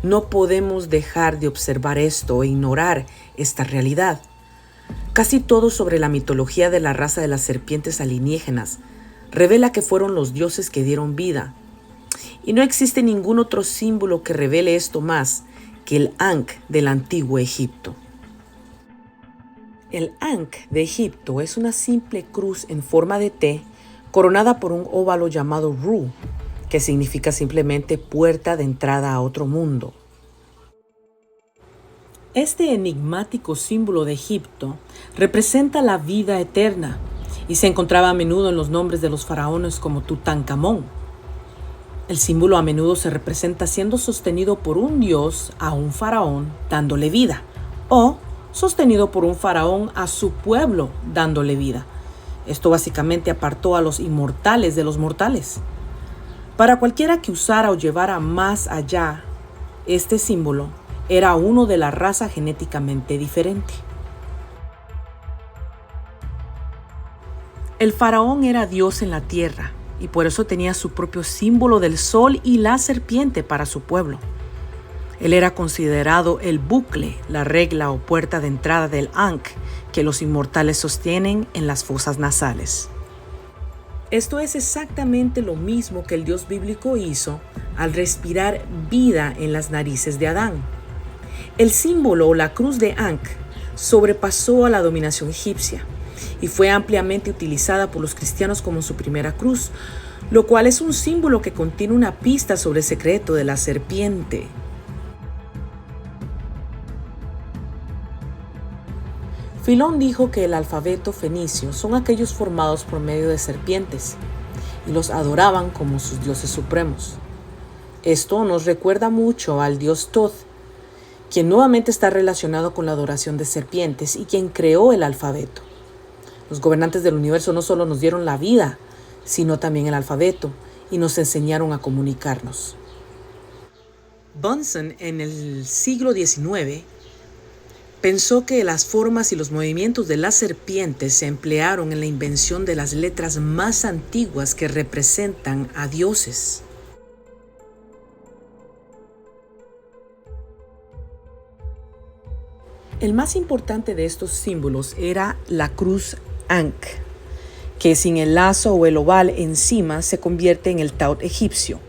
no podemos dejar de observar esto e ignorar esta realidad. Casi todo sobre la mitología de la raza de las serpientes alienígenas revela que fueron los dioses que dieron vida. Y no existe ningún otro símbolo que revele esto más que el Ankh del antiguo Egipto. El Ankh de Egipto es una simple cruz en forma de T coronada por un óvalo llamado Ru, que significa simplemente puerta de entrada a otro mundo. Este enigmático símbolo de Egipto representa la vida eterna y se encontraba a menudo en los nombres de los faraones como Tutankamón. El símbolo a menudo se representa siendo sostenido por un dios a un faraón dándole vida, o sostenido por un faraón a su pueblo dándole vida. Esto básicamente apartó a los inmortales de los mortales. Para cualquiera que usara o llevara más allá este símbolo, era uno de la raza genéticamente diferente. El faraón era Dios en la tierra y por eso tenía su propio símbolo del sol y la serpiente para su pueblo. Él era considerado el bucle, la regla o puerta de entrada del Ankh que los inmortales sostienen en las fosas nasales. Esto es exactamente lo mismo que el Dios bíblico hizo al respirar vida en las narices de Adán. El símbolo o la cruz de Ankh sobrepasó a la dominación egipcia y fue ampliamente utilizada por los cristianos como su primera cruz, lo cual es un símbolo que contiene una pista sobre el secreto de la serpiente. Filón dijo que el alfabeto fenicio son aquellos formados por medio de serpientes y los adoraban como sus dioses supremos. Esto nos recuerda mucho al dios Thoth, quien nuevamente está relacionado con la adoración de serpientes y quien creó el alfabeto. Los gobernantes del universo no solo nos dieron la vida, sino también el alfabeto y nos enseñaron a comunicarnos. Bunsen, en el siglo XIX, pensó que las formas y los movimientos de las serpientes se emplearon en la invención de las letras más antiguas que representan a dioses. El más importante de estos símbolos era la cruz Ankh, que sin el lazo o el oval encima se convierte en el Tau egipcio,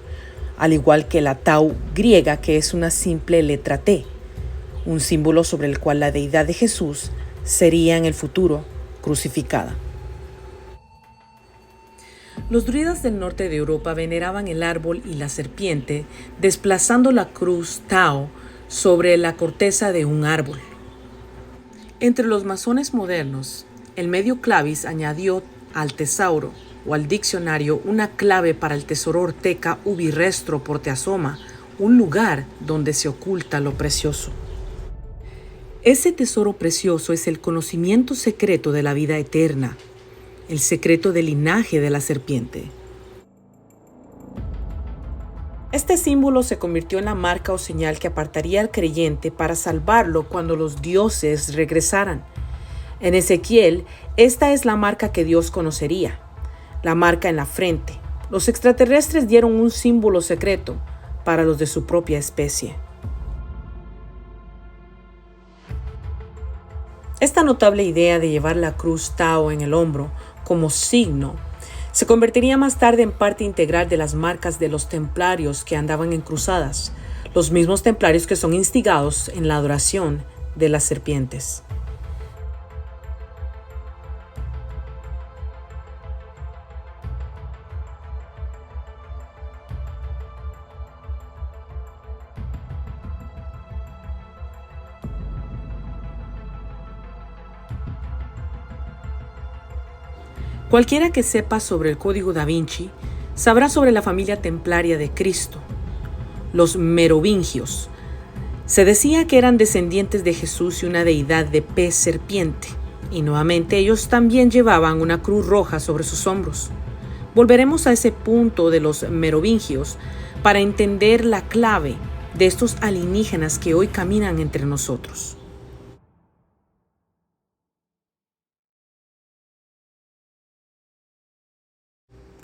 al igual que la Tau griega, que es una simple letra T, un símbolo sobre el cual la deidad de Jesús sería en el futuro crucificada. Los druidas del norte de Europa veneraban el árbol y la serpiente, desplazando la cruz Tau sobre la corteza de un árbol. Entre los masones modernos, el medio clavis añadió al tesauro o al diccionario una clave para el tesoro orteca ubi restro porteasoma, un lugar donde se oculta lo precioso. Ese tesoro precioso es el conocimiento secreto de la vida eterna, el secreto del linaje de la serpiente. Este símbolo se convirtió en la marca o señal que apartaría al creyente para salvarlo cuando los dioses regresaran. En Ezequiel, esta es la marca que Dios conocería, la marca en la frente. Los extraterrestres dieron un símbolo secreto, para los de su propia especie. Esta notable idea de llevar la cruz Tao en el hombro como signo se convertiría más tarde en parte integral de las marcas de los templarios que andaban en cruzadas, los mismos templarios que son instigados en la adoración de las serpientes. Cualquiera que sepa sobre el Código Da Vinci sabrá sobre la familia templaria de Cristo, los merovingios. Se decía que eran descendientes de Jesús y una deidad de pez serpiente, y nuevamente ellos también llevaban una cruz roja sobre sus hombros. Volveremos a ese punto de los merovingios para entender la clave de estos alienígenas que hoy caminan entre nosotros.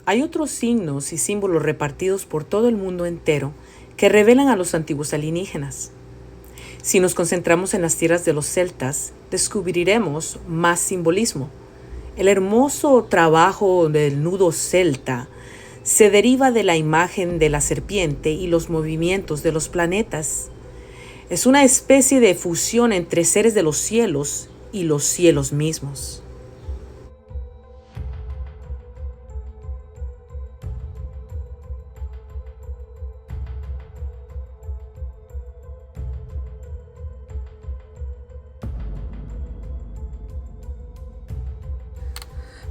Hay otros signos y símbolos repartidos por todo el mundo entero que revelan a los antiguos alienígenas. Si nos concentramos en las tierras de los celtas, descubriremos más simbolismo. El hermoso trabajo del nudo celta se deriva de la imagen de la serpiente y los movimientos de los planetas. Es una especie de fusión entre seres de los cielos y los cielos mismos.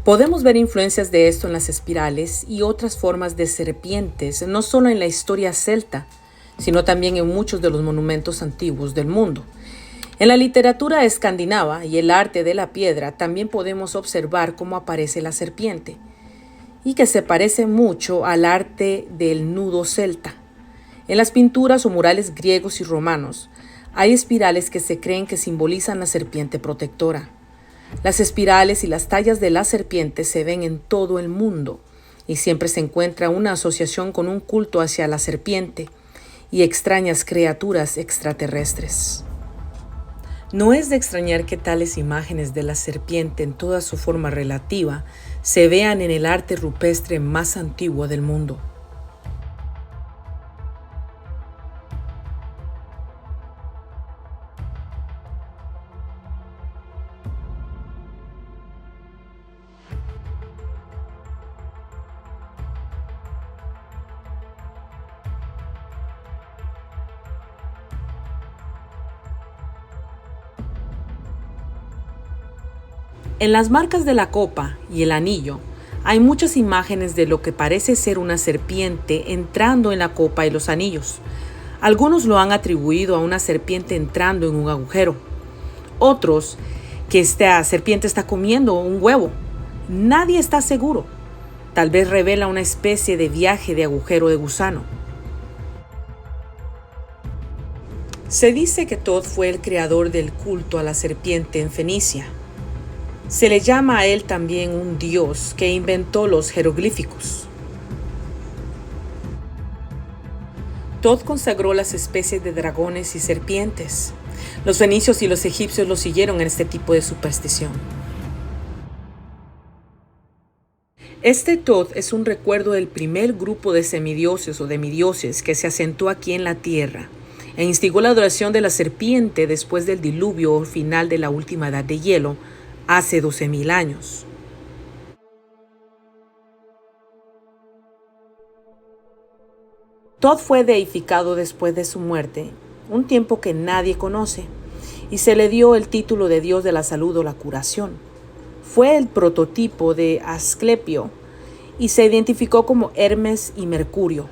Podemos ver influencias de esto en las espirales y otras formas de serpientes, no solo en la historia celta, sino también en muchos de los monumentos antiguos del mundo. En la literatura escandinava y el arte de la piedra también podemos observar cómo aparece la serpiente, y que se parece mucho al arte del nudo celta. En las pinturas o murales griegos y romanos hay espirales que se creen que simbolizan la serpiente protectora. Las espirales y las tallas de la serpiente se ven en todo el mundo y siempre se encuentra una asociación con un culto hacia la serpiente y extrañas criaturas extraterrestres. No es de extrañar que tales imágenes de la serpiente en toda su forma relativa se vean en el arte rupestre más antiguo del mundo. En las marcas de la copa y el anillo hay muchas imágenes de lo que parece ser una serpiente entrando en la copa y los anillos. Algunos lo han atribuido a una serpiente entrando en un agujero. Otros, que esta serpiente está comiendo un huevo. Nadie está seguro. Tal vez revela una especie de viaje de agujero de gusano. Se dice que Thoth fue el creador del culto a la serpiente en Fenicia. Se le llama a él también un dios que inventó los jeroglíficos. Thoth consagró las especies de dragones y serpientes. Los fenicios y los egipcios lo siguieron en este tipo de superstición. Este Thoth es un recuerdo del primer grupo de semidioses o demidioses que se asentó aquí en la tierra e instigó la adoración de la serpiente después del diluvio final de la última edad de hielo, hace 12,000 años. Thoth fue deificado después de su muerte, un tiempo que nadie conoce, y se le dio el título de dios de la salud o la curación. Fue el prototipo de Asclepio y se identificó como Hermes y Mercurio.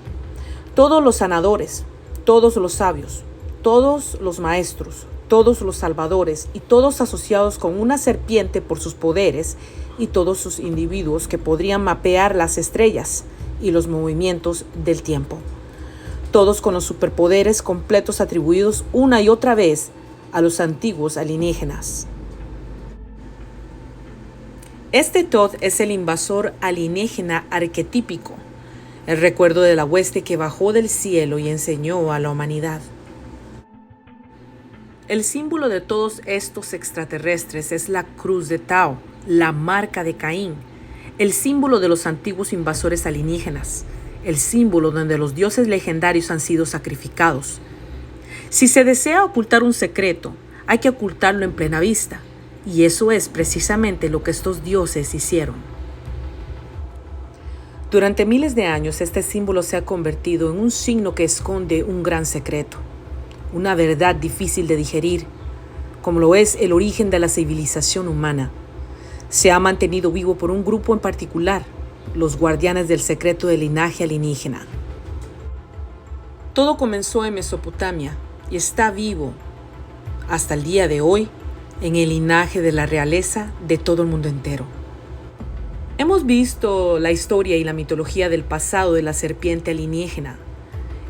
Todos los sanadores, todos los sabios, todos los maestros, todos los salvadores y todos asociados con una serpiente por sus poderes y todos sus individuos que podrían mapear las estrellas y los movimientos del tiempo. Todos con los superpoderes completos atribuidos una y otra vez a los antiguos alienígenas. Este Thoth es el invasor alienígena arquetípico. el recuerdo de la hueste que bajó del cielo y enseñó a la humanidad. El símbolo de todos estos extraterrestres es la cruz de Tao, la marca de Caín, el símbolo de los antiguos invasores alienígenas, el símbolo donde los dioses legendarios han sido sacrificados. Si se desea ocultar un secreto, hay que ocultarlo en plena vista, y eso es precisamente lo que estos dioses hicieron. Durante miles de años, este símbolo se ha convertido en un signo que esconde un gran secreto, una verdad difícil de digerir, como lo es el origen de la civilización humana. Se ha mantenido vivo por un grupo en particular, los guardianes del secreto del linaje alienígena. Todo comenzó en Mesopotamia y está vivo hasta el día de hoy en el linaje de la realeza de todo el mundo entero. Hemos visto la historia y la mitología del pasado de la serpiente alienígena.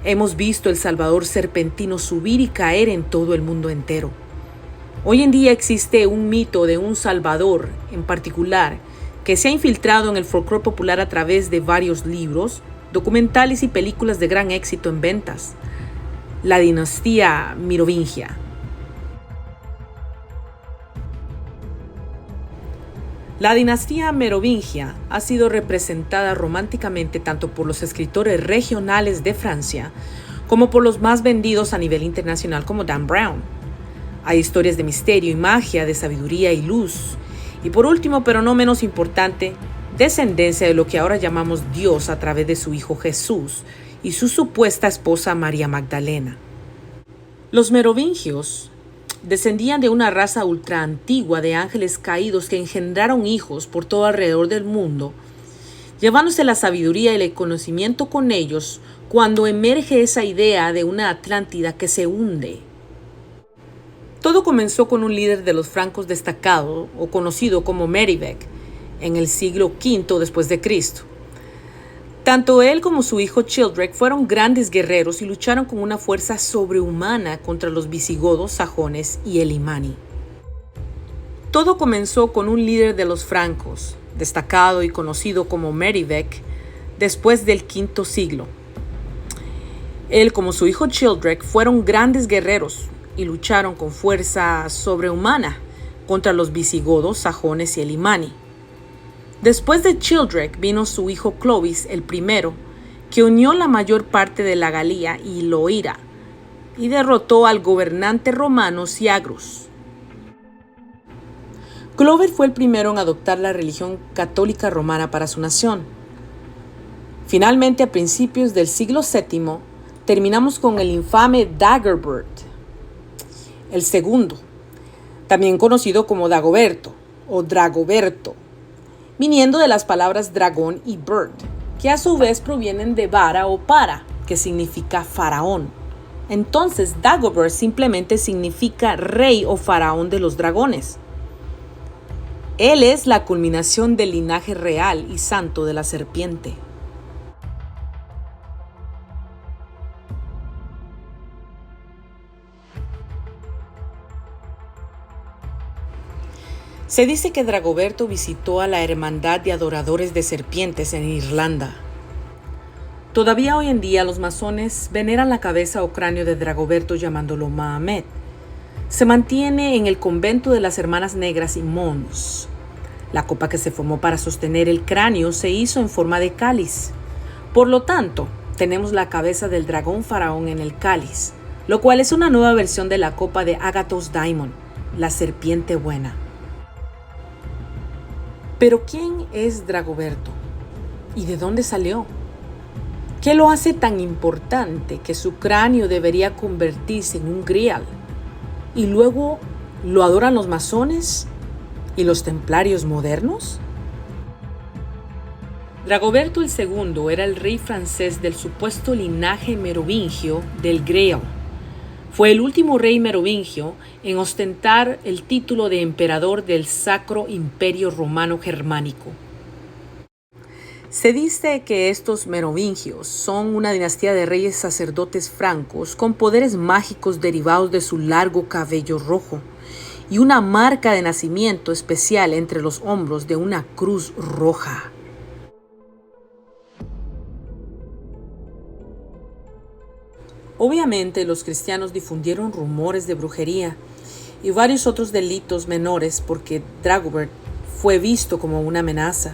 Hemos visto el Salvador serpentino subir y caer en todo el mundo entero. Hoy en día existe un mito de un Salvador en particular que se ha infiltrado en el folclore popular a través de varios libros, documentales y películas de gran éxito en ventas. La dinastía merovingia. La dinastía merovingia ha sido representada románticamente tanto por los escritores regionales de Francia como por los más vendidos a nivel internacional como Dan Brown. Hay historias de misterio y magia, de sabiduría y luz. Y por último, pero no menos importante, descendencia de lo que ahora llamamos Dios a través de su Hijo Jesús y su supuesta esposa María Magdalena. Los merovingios descendían de una raza ultra antigua de ángeles caídos que engendraron hijos por todo alrededor del mundo, llevándose la sabiduría y el conocimiento con ellos cuando emerge esa idea de una Atlántida que se hunde. Todo comenzó con un líder de los francos destacado o conocido como Meroving en el siglo V después de Cristo. Tanto él como su hijo Childeric fueron grandes guerreros y lucharon con una fuerza sobrehumana contra los visigodos, sajones y el Imani. Todo comenzó con un líder de los francos, destacado y conocido como Meroving, después del V siglo. Él como su hijo Childeric fueron grandes guerreros y lucharon con fuerza sobrehumana contra los visigodos, sajones y el Imani. Después de Childeric vino su hijo Clovis el primero, que unió la mayor parte de la Galia y Loira y derrotó al gobernante romano Siagrus. Clovis fue el primero en adoptar la religión católica romana para su nación. Finalmente, a principios del siglo VII, terminamos con el infame Dagobert, el segundo, también conocido como Dagoberto o Dragoberto, viniendo de las palabras dragón y bird, que a su vez provienen de vara o para, que significa faraón. Entonces, Dagobert simplemente significa rey o faraón de los dragones. Él es la culminación del linaje real y santo de la serpiente. Se dice que Dragoberto visitó a la Hermandad de Adoradores de Serpientes en Irlanda. Todavía hoy en día los masones veneran la cabeza o cráneo de Dragoberto llamándolo Mahomet. Se mantiene en el convento de las Hermanas Negras y Mons. La copa que se formó para sostener el cráneo se hizo en forma de cáliz. Por lo tanto, tenemos la cabeza del dragón faraón en el cáliz, lo cual es una nueva versión de la copa de Agathos Daimon, la serpiente buena. Pero ¿quién es Dragoberto? ¿Y de dónde salió? ¿Qué lo hace tan importante que su cráneo debería convertirse en un grial? ¿Y luego lo adoran los masones y los templarios modernos? Dragoberto II era el rey francés del supuesto linaje merovingio del Graal. Fue el último rey merovingio en ostentar el título de emperador del Sacro Imperio Romano Germánico. Se dice que estos merovingios son una dinastía de reyes sacerdotes francos con poderes mágicos derivados de su largo cabello rojo y una marca de nacimiento especial entre los hombros de una cruz roja. Obviamente, los cristianos difundieron rumores de brujería y varios otros delitos menores porque Dagobert fue visto como una amenaza.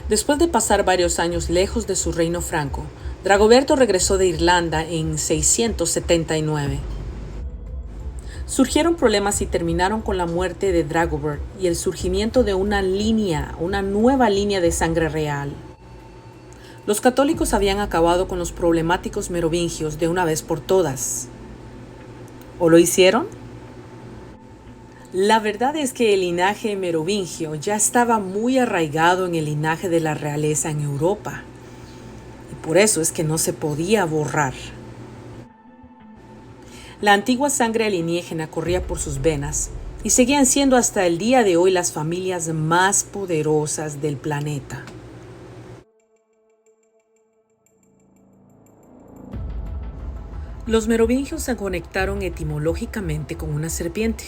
Después de pasar varios años lejos de su reino franco, Dagoberto regresó de Irlanda en 679. Surgieron problemas y terminaron con la muerte de Dagobert y el surgimiento de una nueva línea de sangre real. Los católicos habían acabado con los problemáticos merovingios de una vez por todas. ¿O lo hicieron? La verdad es que el linaje merovingio ya estaba muy arraigado en el linaje de la realeza en Europa. Y por eso es que no se podía borrar. La antigua sangre alienígena corría por sus venas y seguían siendo hasta el día de hoy las familias más poderosas del planeta. Los merovingios se conectaron etimológicamente con una serpiente,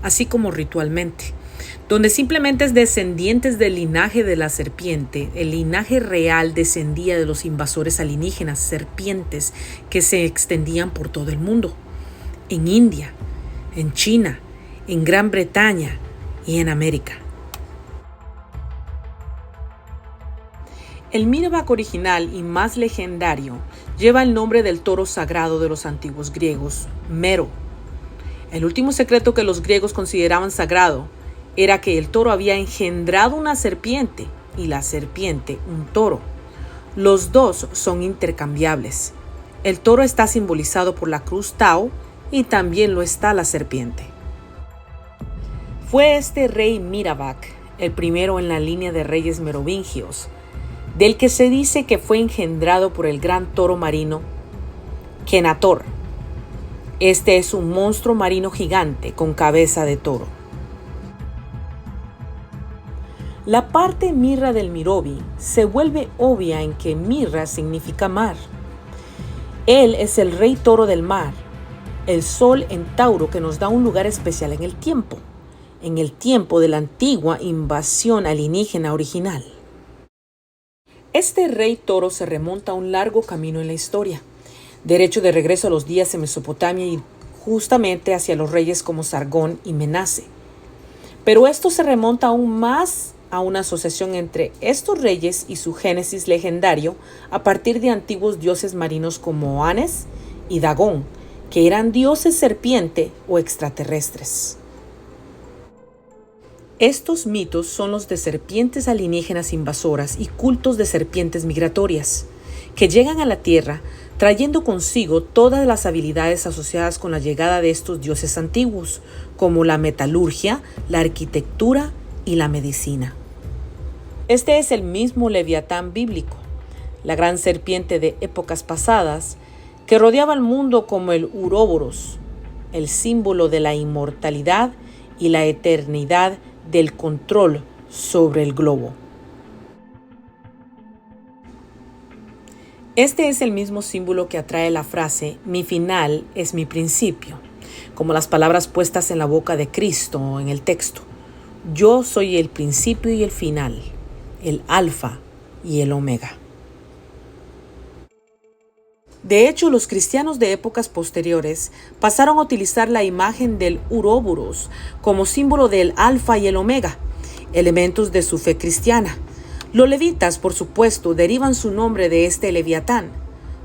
así como ritualmente, donde simplemente es descendientes del linaje de la serpiente. El linaje real descendía de los invasores alienígenas, serpientes que se extendían por todo el mundo, en India, en China, en Gran Bretaña y en América. El Mirabac original y más legendario lleva el nombre del toro sagrado de los antiguos griegos, Mero. El último secreto que los griegos consideraban sagrado era que el toro había engendrado una serpiente y la serpiente un toro. Los dos son intercambiables. El toro está simbolizado por la cruz Tau y también lo está la serpiente. Fue este rey Mirabac el primero en la línea de reyes merovingios, del que se dice que fue engendrado por el gran toro marino Kenator. Este es un monstruo marino gigante con cabeza de toro. La parte mirra del Mirovi se vuelve obvia en que mirra significa mar. Él es el rey toro del mar, el sol en Tauro que nos da un lugar especial en el tiempo de la antigua invasión alienígena original. Este rey toro se remonta a un largo camino en la historia, derecho de regreso a los días en Mesopotamia y justamente hacia los reyes como Sargón y Menace. Pero esto se remonta aún más a una asociación entre estos reyes y su génesis legendario a partir de antiguos dioses marinos como Anes y Dagón, que eran dioses serpiente o extraterrestres. Estos mitos son los de serpientes alienígenas invasoras y cultos de serpientes migratorias, que llegan a la Tierra trayendo consigo todas las habilidades asociadas con la llegada de estos dioses antiguos, como la metalurgia, la arquitectura y la medicina. Este es el mismo Leviatán bíblico, la gran serpiente de épocas pasadas, que rodeaba al mundo como el Uroboros, el símbolo de la inmortalidad y la eternidad del control sobre el globo. Este es el mismo símbolo que atrae la frase "mi final es mi principio", como las palabras puestas en la boca de Cristo en el texto. Yo soy el principio y el final, el alfa y el omega. De hecho, los cristianos de épocas posteriores pasaron a utilizar la imagen del Uroboros como símbolo del alfa y el omega, elementos de su fe cristiana. Los levitas, por supuesto, derivan su nombre de este Leviatán.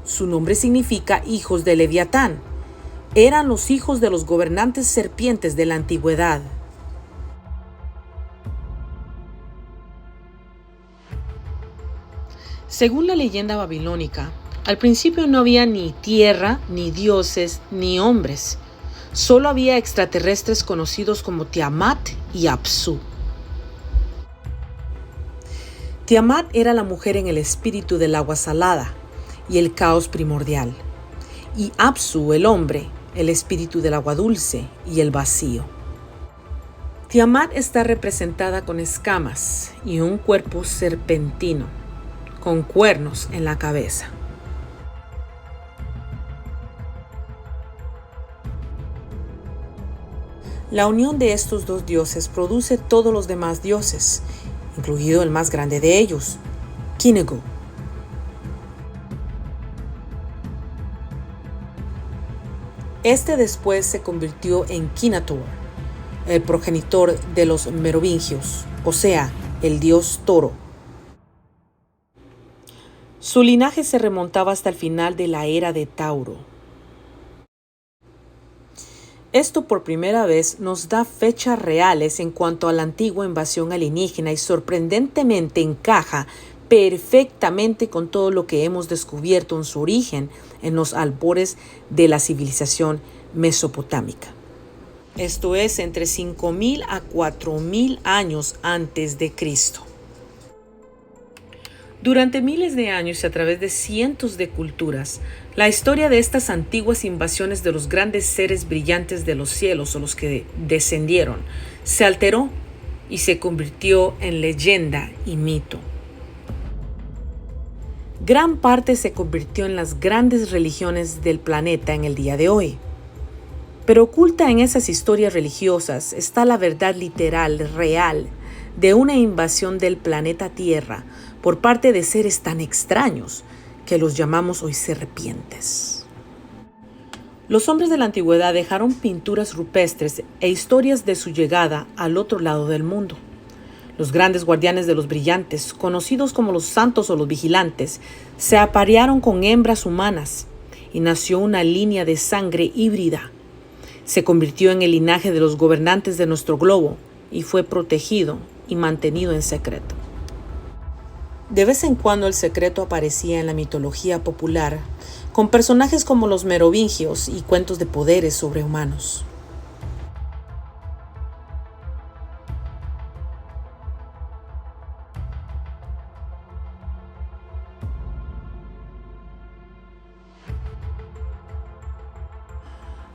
Su nombre significa hijos de Leviatán. Eran los hijos de los gobernantes serpientes de la antigüedad. Según la leyenda babilónica, al principio no había ni tierra, ni dioses, ni hombres. Solo había extraterrestres conocidos como Tiamat y Apsu. Tiamat era la mujer en el espíritu del agua salada y el caos primordial. Y Apsu, el hombre, el espíritu del agua dulce y el vacío. Tiamat está representada con escamas y un cuerpo serpentino, con cuernos en la cabeza. La unión de estos dos dioses produce todos los demás dioses, incluido el más grande de ellos, Kinegu. Este después se convirtió en Quinator, el progenitor de los merovingios, o sea, el dios toro. Su linaje se remontaba hasta el final de la era de Tauro. Esto por primera vez nos da fechas reales en cuanto a la antigua invasión alienígena y sorprendentemente encaja perfectamente con todo lo que hemos descubierto en su origen en los albores de la civilización mesopotámica. Esto es entre 5.000 a 4.000 años antes de Cristo. Durante miles de años y a través de cientos de culturas, la historia de estas antiguas invasiones de los grandes seres brillantes de los cielos o los que descendieron se alteró y se convirtió en leyenda y mito. Gran parte se convirtió en las grandes religiones del planeta en el día de hoy. Pero oculta en esas historias religiosas está la verdad literal, real, de una invasión del planeta Tierra por parte de seres tan extraños que los llamamos hoy serpientes. Los hombres de la antigüedad dejaron pinturas rupestres e historias de su llegada al otro lado del mundo. Los grandes guardianes de los brillantes, conocidos como los santos o los vigilantes, se aparearon con hembras humanas y nació una línea de sangre híbrida. Se convirtió en el linaje de los gobernantes de nuestro globo y fue protegido y mantenido en secreto. De vez en cuando el secreto aparecía en la mitología popular, con personajes como los merovingios y cuentos de poderes sobrehumanos.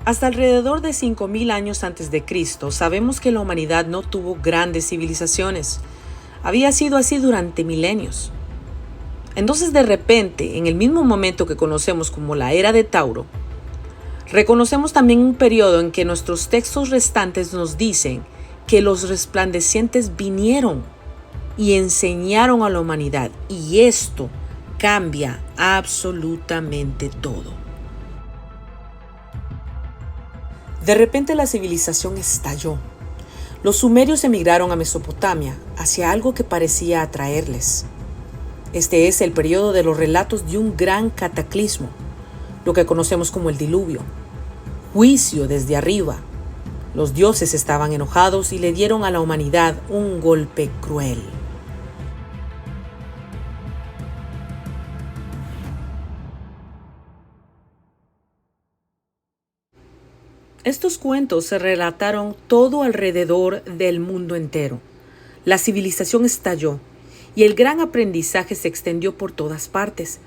Hasta alrededor de 5.000 años antes de Cristo, sabemos que la humanidad no tuvo grandes civilizaciones. Había sido así durante milenios. Entonces, de repente, en el mismo momento que conocemos como la era de Tauro, reconocemos también un periodo en que nuestros textos restantes nos dicen que los resplandecientes vinieron y enseñaron a la humanidad, y esto cambia absolutamente todo. De repente la civilización estalló. Los sumerios emigraron a Mesopotamia hacia algo que parecía atraerles. Este es el periodo de los relatos de un gran cataclismo, lo que conocemos como el diluvio. Juicio desde arriba. Los dioses estaban enojados y le dieron a la humanidad un golpe cruel. Estos cuentos se relataron todo alrededor del mundo entero. La civilización estalló y el gran aprendizaje se extendió por todas partes.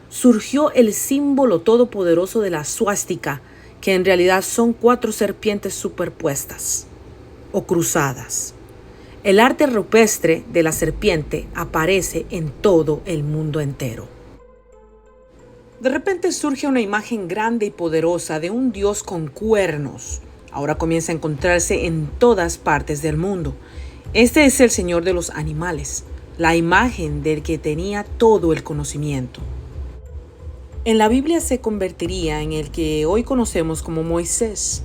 Surgió el símbolo todopoderoso de la suástica, que en realidad son 4 serpientes superpuestas o cruzadas. El arte rupestre de la serpiente aparece en todo el mundo entero. De repente surge una imagen grande y poderosa de un dios con cuernos. Ahora comienza a encontrarse en todas partes del mundo. Este es el Señor de los animales, la imagen del que tenía todo el conocimiento. En la Biblia se convertiría en el que hoy conocemos como Moisés,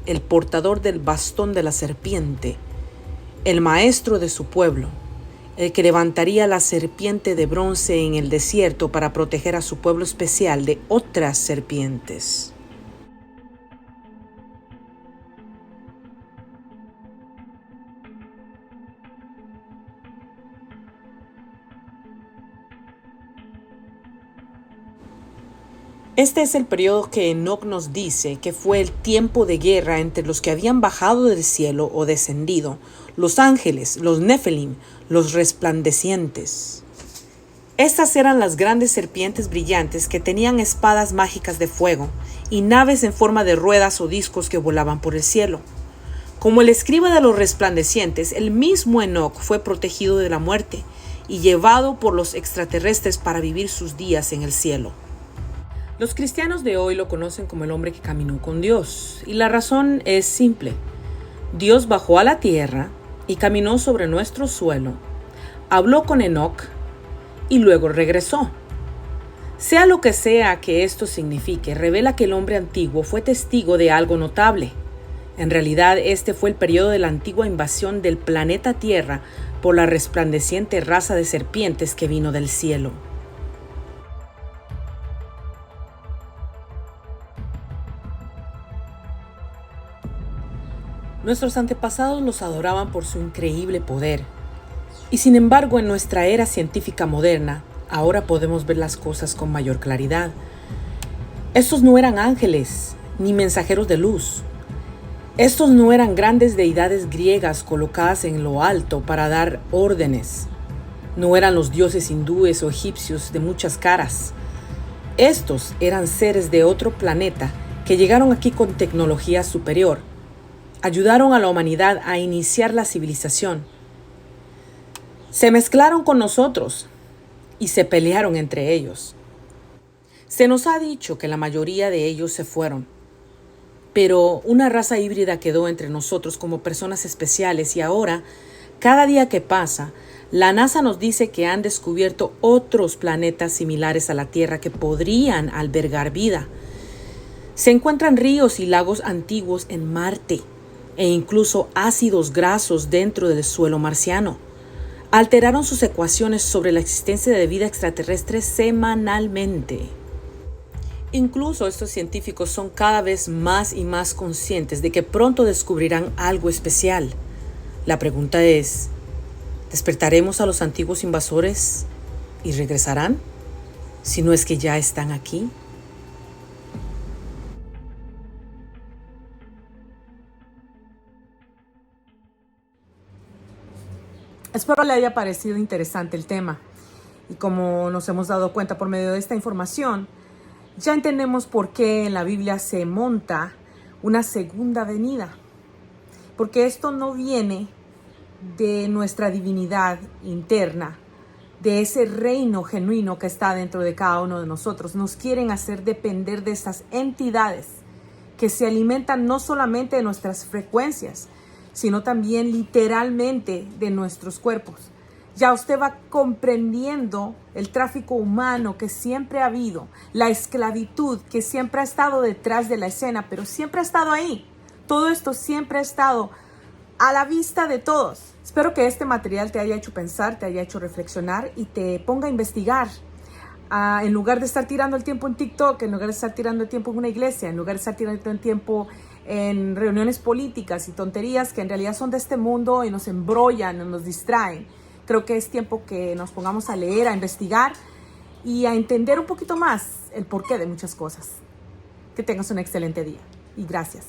el portador del bastón de la serpiente, el maestro de su pueblo, el que levantaría la serpiente de bronce en el desierto para proteger a su pueblo especial de otras serpientes. Este es el periodo que Enoc nos dice que fue el tiempo de guerra entre los que habían bajado del cielo o descendido, los ángeles, los Nefelim, los resplandecientes. Estas eran las grandes serpientes brillantes que tenían espadas mágicas de fuego y naves en forma de ruedas o discos que volaban por el cielo. Como el escriba de los resplandecientes, el mismo Enoc fue protegido de la muerte y llevado por los extraterrestres para vivir sus días en el cielo. Los cristianos de hoy lo conocen como el hombre que caminó con Dios, y la razón es simple. Dios bajó a la tierra y caminó sobre nuestro suelo, habló con Enoc y luego regresó. Sea lo que sea que esto signifique, revela que el hombre antiguo fue testigo de algo notable. En realidad, este fue el periodo de la antigua invasión del planeta Tierra por la resplandeciente raza de serpientes que vino del cielo. Nuestros antepasados los adoraban por su increíble poder. Y sin embargo, en nuestra era científica moderna, ahora podemos ver las cosas con mayor claridad. Estos no eran ángeles, ni mensajeros de luz. Estos no eran grandes deidades griegas colocadas en lo alto para dar órdenes. No eran los dioses hindúes o egipcios de muchas caras. Estos eran seres de otro planeta que llegaron aquí con tecnología superior. Ayudaron a la humanidad a iniciar la civilización. Se mezclaron con nosotros y se pelearon entre ellos. Se nos ha dicho que la mayoría de ellos se fueron, pero una raza híbrida quedó entre nosotros como personas especiales y ahora, cada día que pasa, la NASA nos dice que han descubierto otros planetas similares a la Tierra que podrían albergar vida. Se encuentran ríos y lagos antiguos en Marte e incluso ácidos grasos dentro del suelo marciano. Alteraron sus ecuaciones sobre la existencia de vida extraterrestre semanalmente. Incluso estos científicos son cada vez más y más conscientes de que pronto descubrirán algo especial. La pregunta es, ¿despertaremos a los antiguos invasores y regresarán? Si no es que ya están aquí. Espero le haya parecido interesante el tema y como nos hemos dado cuenta por medio de esta información, ya entendemos por qué en la Biblia se monta una segunda venida, porque esto no viene de nuestra divinidad interna, de ese reino genuino que está dentro de cada uno de nosotros. Nos quieren hacer depender de estas entidades que se alimentan no solamente de nuestras frecuencias, sino también literalmente de nuestros cuerpos. Ya usted va comprendiendo el tráfico humano que siempre ha habido, la esclavitud que siempre ha estado detrás de la escena, pero siempre ha estado ahí. Todo esto siempre ha estado a la vista de todos. Espero que este material te haya hecho pensar, te haya hecho reflexionar y te ponga a investigar. En lugar de estar tirando el tiempo en TikTok, en lugar de estar tirando el tiempo en una iglesia, en lugar de estar tirando el tiempo en reuniones políticas y tonterías que en realidad son de este mundo y nos embrollan, nos distraen. Creo que es tiempo que nos pongamos a leer, a investigar y a entender un poquito más el porqué de muchas cosas. Que tengas un excelente día y gracias.